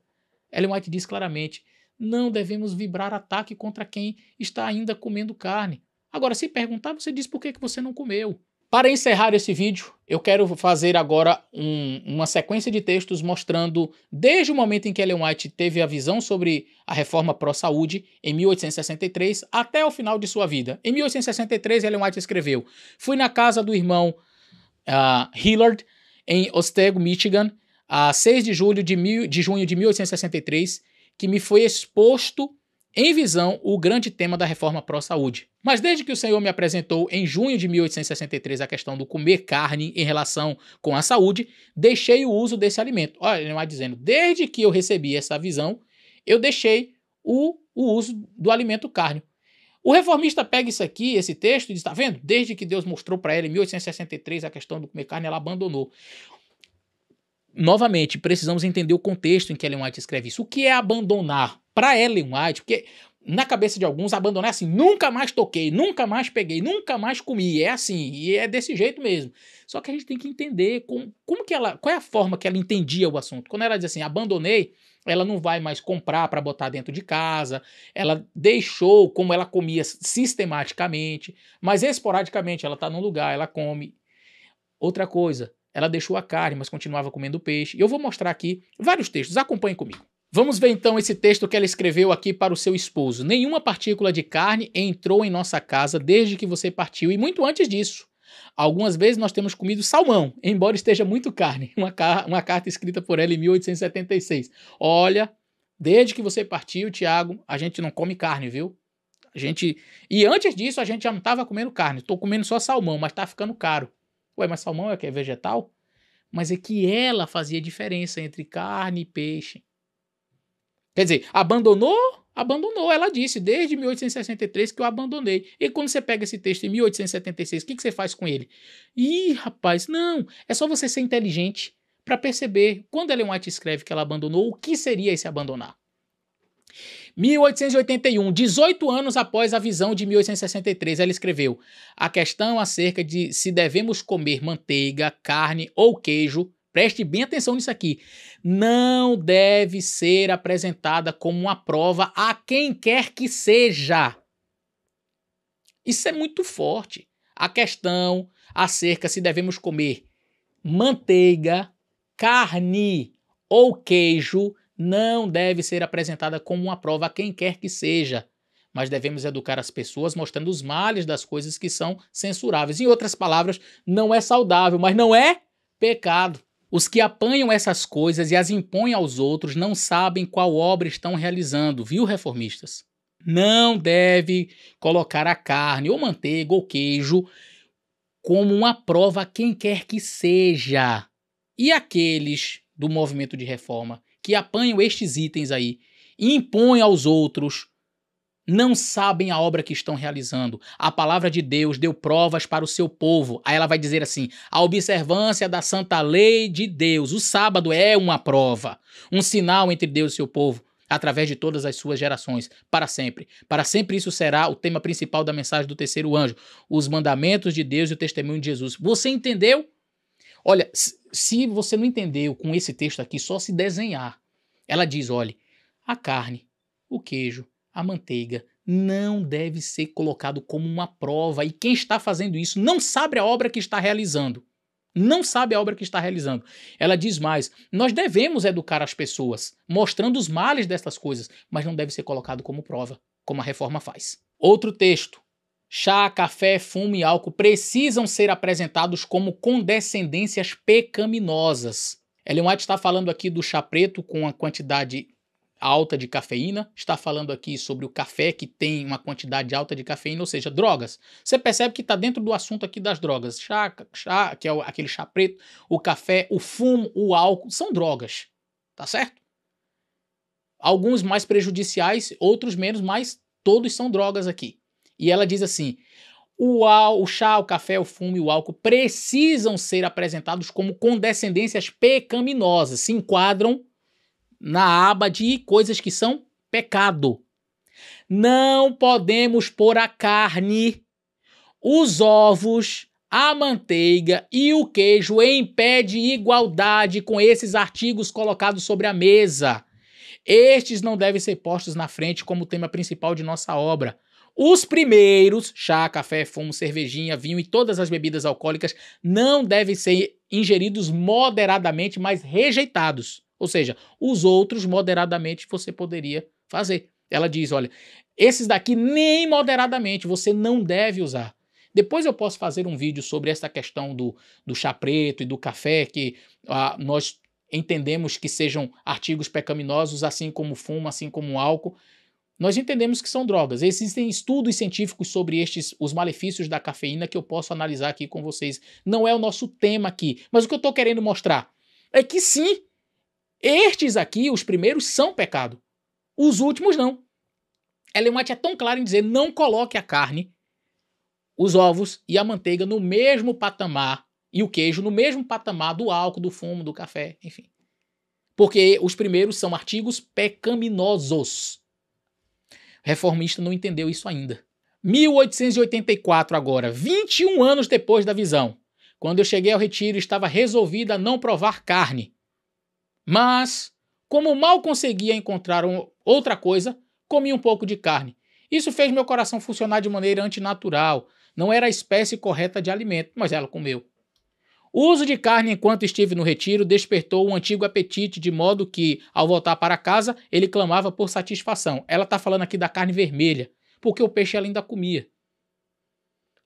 Ellen White diz claramente: não devemos vibrar ataque contra quem está ainda comendo carne. Agora, se perguntar, você diz por que você não comeu. Para encerrar esse vídeo, eu quero fazer agora uma sequência de textos mostrando desde o momento em que Ellen White teve a visão sobre a reforma pró-saúde, em 1863, até o final de sua vida. Em 1863, Ellen White escreveu: fui na casa do irmão Hillard, em Otsego, Michigan, a 6 de junho de 1863, que me foi exposto em visão o grande tema da reforma pró-saúde. Mas desde que o Senhor me apresentou em junho de 1863 a questão do comer carne em relação com a saúde, deixei o uso desse alimento. Olha, ele vai dizendo: desde que eu recebi essa visão, eu deixei o uso do alimento carne. O reformista pega isso aqui, esse texto, e diz: tá vendo? Desde que Deus mostrou para ela em 1863 a questão do comer carne, ela abandonou. Novamente, precisamos entender o contexto em que Ellen White escreve isso. O que é abandonar? Para Ellen White, porque na cabeça de alguns, abandonar é assim: nunca mais toquei, nunca mais peguei, nunca mais comi. É assim, e é desse jeito mesmo. Só que a gente tem que entender como que ela, qual é a forma que ela entendia o assunto. Quando ela diz assim: abandonei, ela não vai mais comprar para botar dentro de casa, ela deixou como ela comia sistematicamente, mas esporadicamente ela está num lugar, ela come. Outra coisa, ela deixou a carne, mas continuava comendo peixe. E eu vou mostrar aqui vários textos, acompanhem comigo. Vamos ver então esse texto que ela escreveu aqui para o seu esposo. Nenhuma partícula de carne entrou em nossa casa desde que você partiu e muito antes disso. Algumas vezes nós temos comido salmão, embora esteja muito carne. Uma carta escrita por ela em 1876. Olha, desde que você partiu, Tiago, a gente não come carne, viu? E antes disso a gente já não estava comendo carne. Estou comendo só salmão, mas está ficando caro. Ué, mas salmão é que é vegetal? Mas é que ela fazia diferença entre carne e peixe. Quer dizer, abandonou? Abandonou. Ela disse, desde 1863 que eu abandonei. E quando você pega esse texto em 1876, o que você faz com ele? Ih, rapaz, não. É só você ser inteligente para perceber, quando Ellen White escreve que ela abandonou, o que seria esse abandonar. 1881, 18 anos após a visão de 1863, ela escreveu: a questão acerca de se devemos comer manteiga, carne ou queijo, preste bem atenção nisso aqui, não deve ser apresentada como uma prova a quem quer que seja. Isso é muito forte. A questão acerca se devemos comer manteiga, carne ou queijo não deve ser apresentada como uma prova a quem quer que seja, mas devemos educar as pessoas mostrando os males das coisas que são censuráveis. Em outras palavras, não é saudável, mas não é pecado. Os que apanham essas coisas e as impõem aos outros não sabem qual obra estão realizando, viu, reformistas? Não deve colocar a carne, ou manteiga, ou queijo como uma prova a quem quer que seja. E aqueles do movimento de reforma que apanham estes itens aí e impõem aos outros, não sabem a obra que estão realizando. A palavra de Deus deu provas para o seu povo. Aí ela vai dizer assim: a observância da santa lei de Deus. O sábado é uma prova, um sinal entre Deus e seu povo, através de todas as suas gerações, para sempre. Para sempre isso será o tema principal da mensagem do terceiro anjo. Os mandamentos de Deus e o testemunho de Jesus. Você entendeu? Olha, se você não entendeu com esse texto aqui, só se desenhar. Ela diz, olha, a carne, o queijo, a manteiga não deve ser colocado como uma prova. E quem está fazendo isso não sabe a obra que está realizando. Não sabe a obra que está realizando. Ela diz mais, nós devemos educar as pessoas, mostrando os males dessas coisas, mas não deve ser colocado como prova, como a reforma faz. Outro texto. Chá, café, fumo e álcool precisam ser apresentados como condescendências pecaminosas. Ellen White está falando aqui do chá preto com a quantidade alta de cafeína, está falando aqui sobre o café que tem uma quantidade alta de cafeína, ou seja, drogas. Você percebe que está dentro do assunto aqui das drogas. Chá, que é aquele chá preto, o café, o fumo, o álcool, são drogas, tá certo? Alguns mais prejudiciais, outros menos, mas todos são drogas aqui. E ela diz assim, o chá, o café, o fumo e o álcool precisam ser apresentados como condescendências pecaminosas, se enquadram na aba de coisas que são pecado. Não podemos pôr a carne, os ovos, a manteiga e o queijo em pé de igualdade com esses artigos colocados sobre a mesa. Estes não devem ser postos na frente como tema principal de nossa obra. Os primeiros, chá, café, fumo, cervejinha, vinho e todas as bebidas alcoólicas, não devem ser ingeridos moderadamente, mas rejeitados. Ou seja, os outros moderadamente você poderia fazer. Ela diz, olha, esses daqui nem moderadamente você não deve usar. Depois eu posso fazer um vídeo sobre essa questão do chá preto e do café, que nós entendemos que sejam artigos pecaminosos, assim como o fumo, assim como o álcool. Nós entendemos que são drogas. Existem estudos científicos sobre os malefícios da cafeína que eu posso analisar aqui com vocês. Não é o nosso tema aqui. Mas o que eu estou querendo mostrar é que sim, estes aqui, os primeiros, são pecado. Os últimos não. Ellen White é tão clara em dizer, não coloque a carne, os ovos e a manteiga no mesmo patamar, e o queijo no mesmo patamar do álcool, do fumo, do café, enfim. Porque os primeiros são artigos pecaminosos. O reformista não entendeu isso ainda. 1884 agora, 21 anos depois da visão. Quando eu cheguei ao retiro, estava resolvida a não provar carne. Mas, como mal conseguia encontrar outra coisa, comi um pouco de carne. Isso fez meu coração funcionar de maneira antinatural. Não era a espécie correta de alimento, mas ela comeu. O uso de carne enquanto estive no retiro despertou um antigo apetite, de modo que, ao voltar para casa, ele clamava por satisfação. Ela está falando aqui da carne vermelha, porque o peixe ela ainda comia.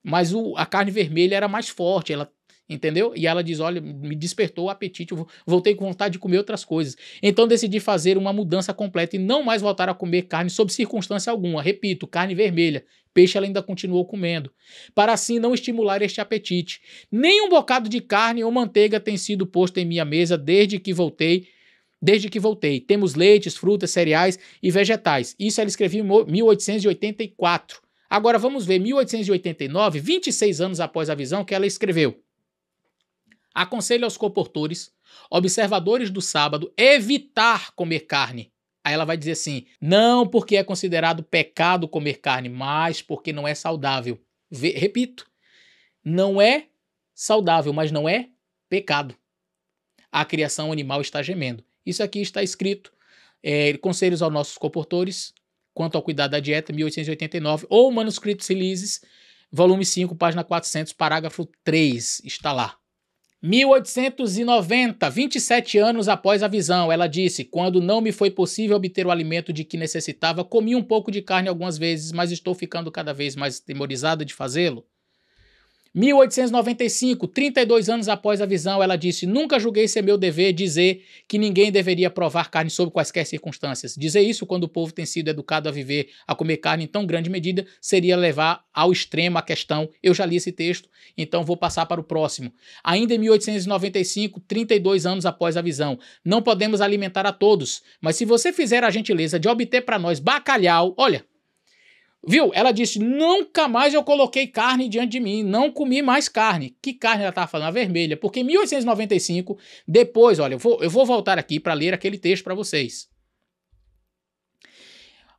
Mas a carne vermelha era mais forte, ela, entendeu? E ela diz, olha, me despertou o apetite, eu voltei com vontade de comer outras coisas. Então decidi fazer uma mudança completa e não mais voltar a comer carne sob circunstância alguma. Repito, carne vermelha. Peixe ela ainda continuou comendo, para assim não estimular este apetite. Nem um bocado de carne ou manteiga tem sido posto em minha mesa desde que voltei. Temos leites, frutas, cereais e vegetais. Isso ela escreveu em 1884. Agora vamos ver, 1889, 26 anos após a visão, que ela escreveu. Aconselho aos comportores, observadores do sábado, evitar comer carne. Aí ela vai dizer assim, não porque é considerado pecado comer carne, mas porque não é saudável. Repito, não é saudável, mas não é pecado. A criação animal está gemendo. Isso aqui está escrito, Conselhos aos nossos comportores, quanto ao cuidado da dieta, 1889, ou Manuscrito Silises, volume 5, página 400, parágrafo 3, está lá. 1890, 27 anos após a visão, ela disse, quando não me foi possível obter o alimento de que necessitava, comi um pouco de carne algumas vezes, mas estou ficando cada vez mais temorizada de fazê-lo. 1895, 32 anos após a visão, ela disse, nunca julguei ser meu dever dizer que ninguém deveria provar carne sob quaisquer circunstâncias. Dizer isso quando o povo tem sido educado a comer carne em tão grande medida, seria levar ao extremo a questão. Eu já li esse texto, então vou passar para o próximo. Ainda em 1895, 32 anos após a visão, não podemos alimentar a todos, mas se você fizer a gentileza de obter para nós bacalhau, olha... Viu? Ela disse, nunca mais eu coloquei carne diante de mim, não comi mais carne. Que carne ela estava falando? A vermelha. Porque em 1895, depois, olha, eu vou voltar aqui para ler aquele texto para vocês.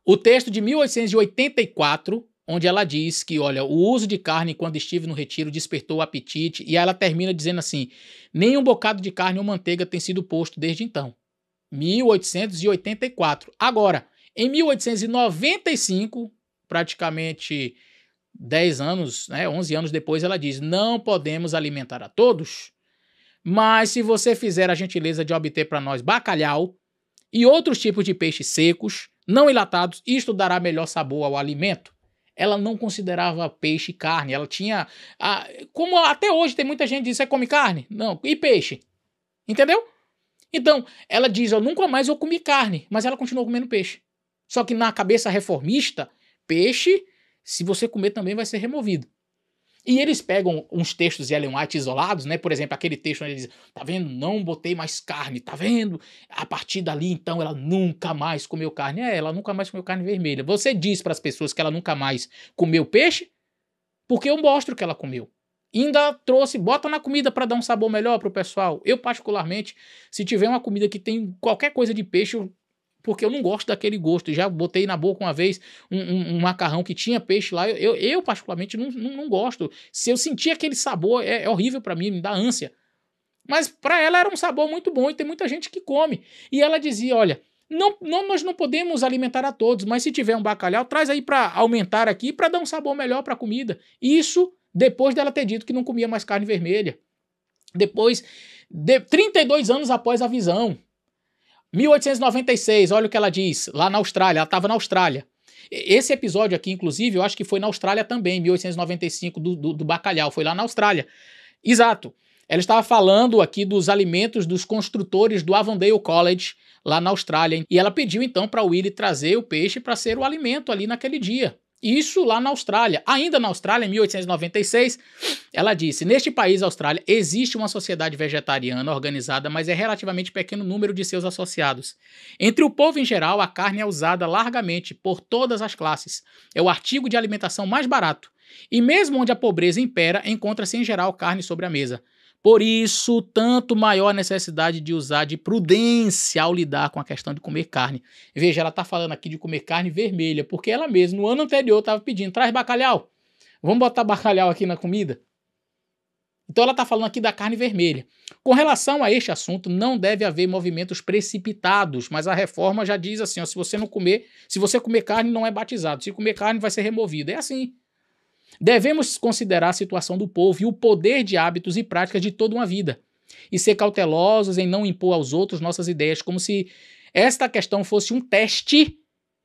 O texto de 1884, onde ela diz que, olha, o uso de carne quando estive no retiro despertou o apetite, e ela termina dizendo assim, nem um bocado de carne ou manteiga tem sido posto desde então. 1884. Agora, em 1895... praticamente 10 anos, 11 anos depois, ela diz, não podemos alimentar a todos, mas se você fizer a gentileza de obter para nós bacalhau e outros tipos de peixes secos, não enlatados, isto dará melhor sabor ao alimento. ela não considerava peixe carne. Ela tinha... como até hoje tem muita gente que diz, você come carne? Não. E peixe? Entendeu? Então, ela diz, nunca mais eu comi carne, mas ela continuou comendo peixe. Só que na cabeça reformista, peixe, se você comer também vai ser removido. E eles pegam uns textos de Ellen White isolados, né? Por exemplo, aquele texto onde ele diz, tá vendo? Não botei mais carne, tá vendo? A partir dali, então, ela nunca mais comeu carne. Ela nunca mais comeu carne vermelha. Você diz para as pessoas que ela nunca mais comeu peixe, porque eu mostro que ela comeu. Ainda trouxe, bota na comida para dar um sabor melhor pro pessoal. Eu, particularmente, se tiver uma comida que tem qualquer coisa de peixe, porque eu não gosto daquele gosto. Já botei na boca uma vez um macarrão que tinha peixe lá. Eu particularmente, não gosto. Se eu sentir aquele sabor, é horrível para mim, me dá ânsia. Mas para ela era um sabor muito bom e tem muita gente que come. E ela dizia, olha, nós não podemos alimentar a todos, mas se tiver um bacalhau, traz aí para aumentar aqui, para dar um sabor melhor para a comida. Isso depois dela ter dito que não comia mais carne vermelha. Depois, 32 anos após a visão. 1896, olha o que ela diz, lá na Austrália, ela estava na Austrália. Esse episódio aqui, inclusive, eu acho que foi na Austrália também, 1895, do bacalhau, foi lá na Austrália. Exato. Ela estava falando aqui dos alimentos dos construtores do Avondale College, lá na Austrália. E ela pediu, então, para o Willie trazer o peixe para ser o alimento ali naquele dia. Isso lá na Austrália. Ainda na Austrália, em 1896, ela disse, neste país, Austrália, existe uma sociedade vegetariana organizada, mas é relativamente pequeno número de seus associados. Entre o povo em geral, a carne é usada largamente por todas as classes. É o artigo de alimentação mais barato. E mesmo onde a pobreza impera, encontra-se em geral carne sobre a mesa. Por isso, tanto maior a necessidade de usar de prudência ao lidar com a questão de comer carne. Veja, ela está falando aqui de comer carne vermelha, porque ela mesma, no ano anterior, estava pedindo, traz bacalhau. Vamos botar bacalhau aqui na comida? Então ela está falando aqui da carne vermelha. Com relação a este assunto, não deve haver movimentos precipitados, mas a reforma já diz assim, se você comer carne, não é batizado. Se comer carne, vai ser removido. É assim. Devemos considerar a situação do povo e o poder de hábitos e práticas de toda uma vida, e ser cautelosos em não impor aos outros nossas ideias, como se esta questão fosse um teste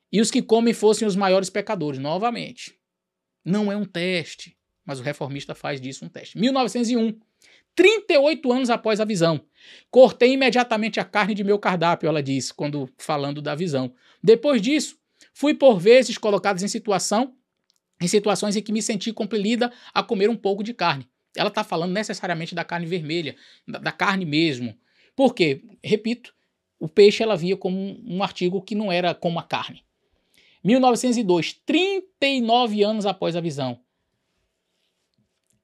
e os que comem fossem os maiores pecadores. Novamente, não é um teste, mas o reformista faz disso um teste. 1901, 38 anos após a visão. Cortei imediatamente a carne de meu cardápio, ela diz, quando falando da visão. Depois disso, fui por vezes colocado em situações em que me senti compelida a comer um pouco de carne. Ela está falando necessariamente da carne vermelha, da carne mesmo. Por quê? Repito, o peixe ela via como um artigo que não era como a carne. 1902, 39 anos após a visão.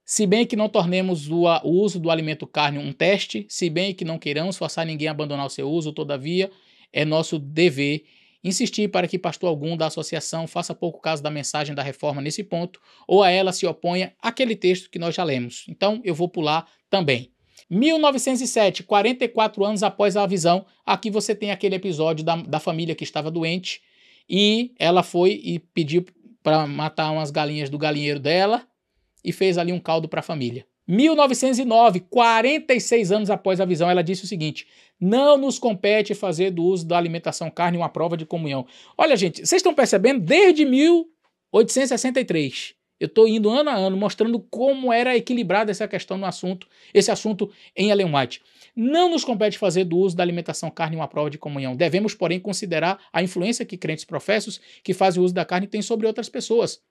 Se bem que não tornemos o uso do alimento carne um teste, se bem que não queiramos forçar ninguém a abandonar o seu uso, todavia, é nosso dever insistir para que pastor algum da associação faça pouco caso da mensagem da reforma nesse ponto, ou a ela se oponha àquele texto que nós já lemos. Então, eu vou pular também. 1907, 44 anos após a visão, aqui você tem aquele episódio da família que estava doente, e ela foi e pediu para matar umas galinhas do galinheiro dela, e fez ali um caldo para a família. 1909, 46 anos após a visão, ela disse o seguinte: não nos compete fazer do uso da alimentação carne uma prova de comunhão. Olha, gente, vocês estão percebendo? Desde 1863, eu estou indo ano a ano mostrando como era equilibrada essa questão no assunto, esse assunto em Ellen White. Não nos compete fazer do uso da alimentação carne uma prova de comunhão. Devemos, porém, considerar a influência que crentes professos que fazem uso da carne têm sobre outras pessoas.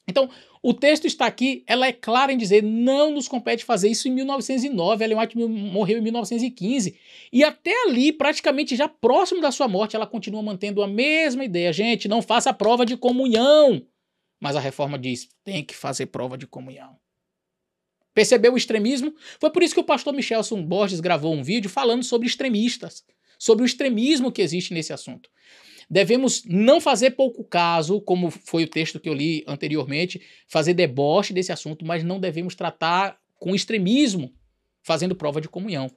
Então, o texto está aqui, ela é clara em dizer, não nos compete fazer isso em 1909, Ellen White morreu em 1915, e até ali, praticamente já próximo da sua morte, ela continua mantendo a mesma ideia. Gente, não faça prova de comunhão, mas a reforma diz, tem que fazer prova de comunhão. Percebeu o extremismo? Foi por isso que o pastor Michelson Borges gravou um vídeo falando sobre extremistas, sobre o extremismo que existe nesse assunto. Devemos não fazer pouco caso, como foi o texto que eu li anteriormente, fazer deboche desse assunto, mas não devemos tratar com extremismo, fazendo prova de comunhão.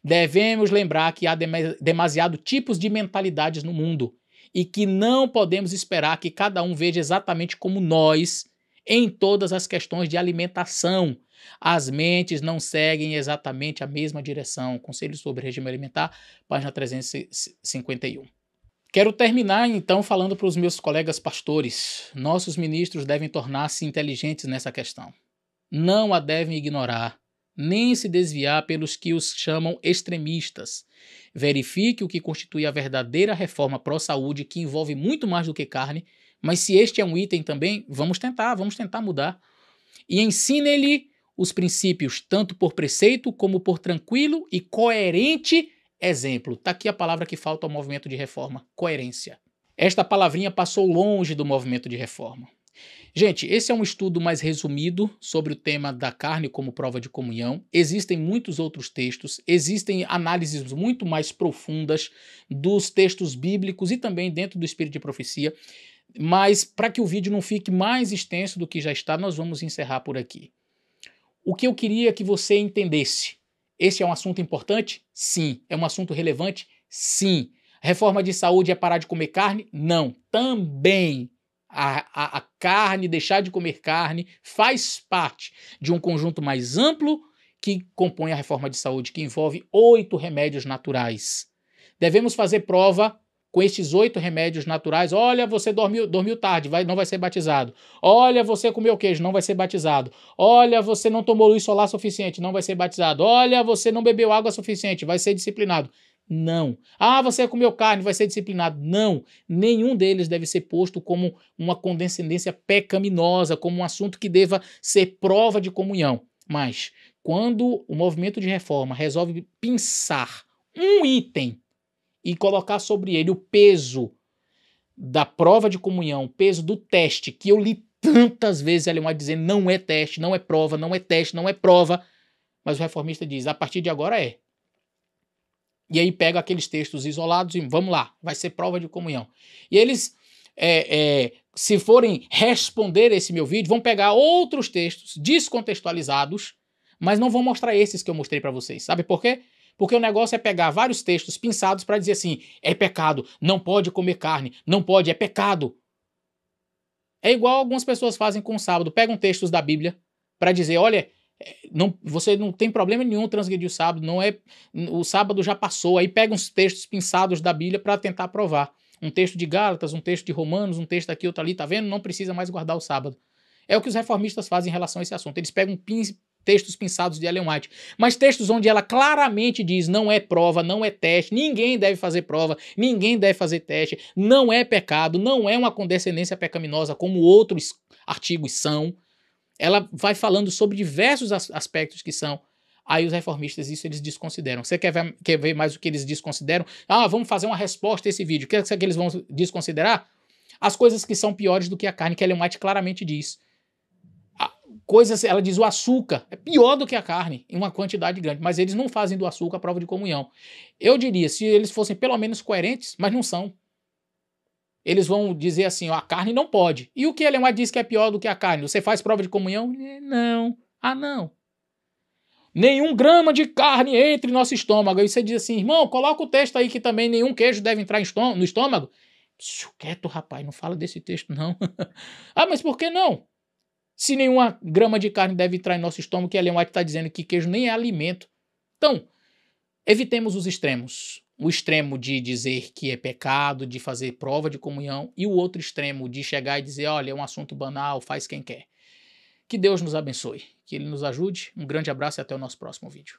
Devemos lembrar que há demasiados tipos de mentalidades no mundo e que não podemos esperar que cada um veja exatamente como nós em todas as questões de alimentação. As mentes não seguem exatamente a mesma direção. Conselho sobre regime alimentar, página 351. Quero terminar, então, falando para os meus colegas pastores. Nossos ministros devem tornar-se inteligentes nessa questão. Não a devem ignorar, nem se desviar pelos que os chamam extremistas. Verifique o que constitui a verdadeira reforma pró-saúde, que envolve muito mais do que carne, mas se este é um item também, vamos tentar mudar. E ensine-lhe os princípios, tanto por preceito como por tranquilo e coerente exemplo. Está aqui a palavra que falta ao movimento de reforma: coerência. Esta palavrinha passou longe do movimento de reforma. Gente, esse é um estudo mais resumido sobre o tema da carne como prova de comunhão. Existem muitos outros textos, existem análises muito mais profundas dos textos bíblicos e também dentro do Espírito de Profecia. Mas para que o vídeo não fique mais extenso do que já está, nós vamos encerrar por aqui. O que eu queria que você entendesse: esse é um assunto importante? Sim. É um assunto relevante? Sim. Reforma de saúde é parar de comer carne? Não. Também. A carne, deixar de comer carne, faz parte de um conjunto mais amplo que compõe a reforma de saúde, que envolve 8 remédios naturais. Devemos fazer prova com estes 8 remédios naturais. Olha, você dormiu tarde, não vai ser batizado. Olha, você comeu queijo, não vai ser batizado. Olha, você não tomou luz solar suficiente, não vai ser batizado. Olha, você não bebeu água suficiente, vai ser disciplinado. Não. Ah, você comeu carne, vai ser disciplinado. Não. Nenhum deles deve ser posto como uma condescendência pecaminosa, como um assunto que deva ser prova de comunhão. Mas, quando o movimento de reforma resolve pinçar um item e colocar sobre ele o peso da prova de comunhão, o peso do teste, que eu li tantas vezes Ellen White dizer não é teste, não é prova, não é teste, não é prova, mas o reformista diz, a partir de agora é. E aí pega aqueles textos isolados e vamos lá, vai ser prova de comunhão. E eles, se forem responder esse meu vídeo, vão pegar outros textos descontextualizados, mas não vão mostrar esses que eu mostrei para vocês. Sabe por quê? Porque o negócio é pegar vários textos pinçados para dizer assim, é pecado, não pode comer carne, não pode, é pecado. É igual algumas pessoas fazem com o sábado, pegam textos da Bíblia para dizer, olha, você não tem problema nenhum transgredir o sábado, o sábado já passou, aí pega uns textos pinçados da Bíblia para tentar provar. Um texto de Gálatas, um texto de Romanos, um texto aqui, outro ali, tá vendo? Não precisa mais guardar o sábado. É o que os reformistas fazem em relação a esse assunto. Eles pegam textos pinçados de Ellen White, mas textos onde ela claramente diz não é prova, não é teste, ninguém deve fazer prova, ninguém deve fazer teste, não é pecado, não é uma condescendência pecaminosa como outros artigos são. Ela vai falando sobre diversos aspectos que são. Aí os reformistas, isso eles desconsideram. Você quer ver mais o que eles desconsideram? Ah, vamos fazer uma resposta a esse vídeo. O que é que eles vão desconsiderar? As coisas que são piores do que a carne, que Ellen White claramente diz. Ela diz o açúcar é pior do que a carne, em uma quantidade grande, mas eles não fazem do açúcar a prova de comunhão. Eu diria, se eles fossem pelo menos coerentes, mas não são. Eles vão dizer assim, ó, a carne não pode. E o que Ellen White diz que é pior do que a carne? Você faz prova de comunhão? Não. Ah, não. Nenhum grama de carne entre em nosso estômago. Aí você diz assim, irmão, coloca o texto aí que também nenhum queijo deve entrar no estômago. Quieto, rapaz, não fala desse texto, não. Ah, mas por que não? Se nenhuma grama de carne deve entrar em nosso estômago, que Ellen White está dizendo que queijo nem é alimento. Então, evitemos os extremos. O extremo de dizer que é pecado, de fazer prova de comunhão, e o outro extremo de chegar e dizer, olha, é um assunto banal, faz quem quer. Que Deus nos abençoe, que Ele nos ajude. Um grande abraço e até o nosso próximo vídeo.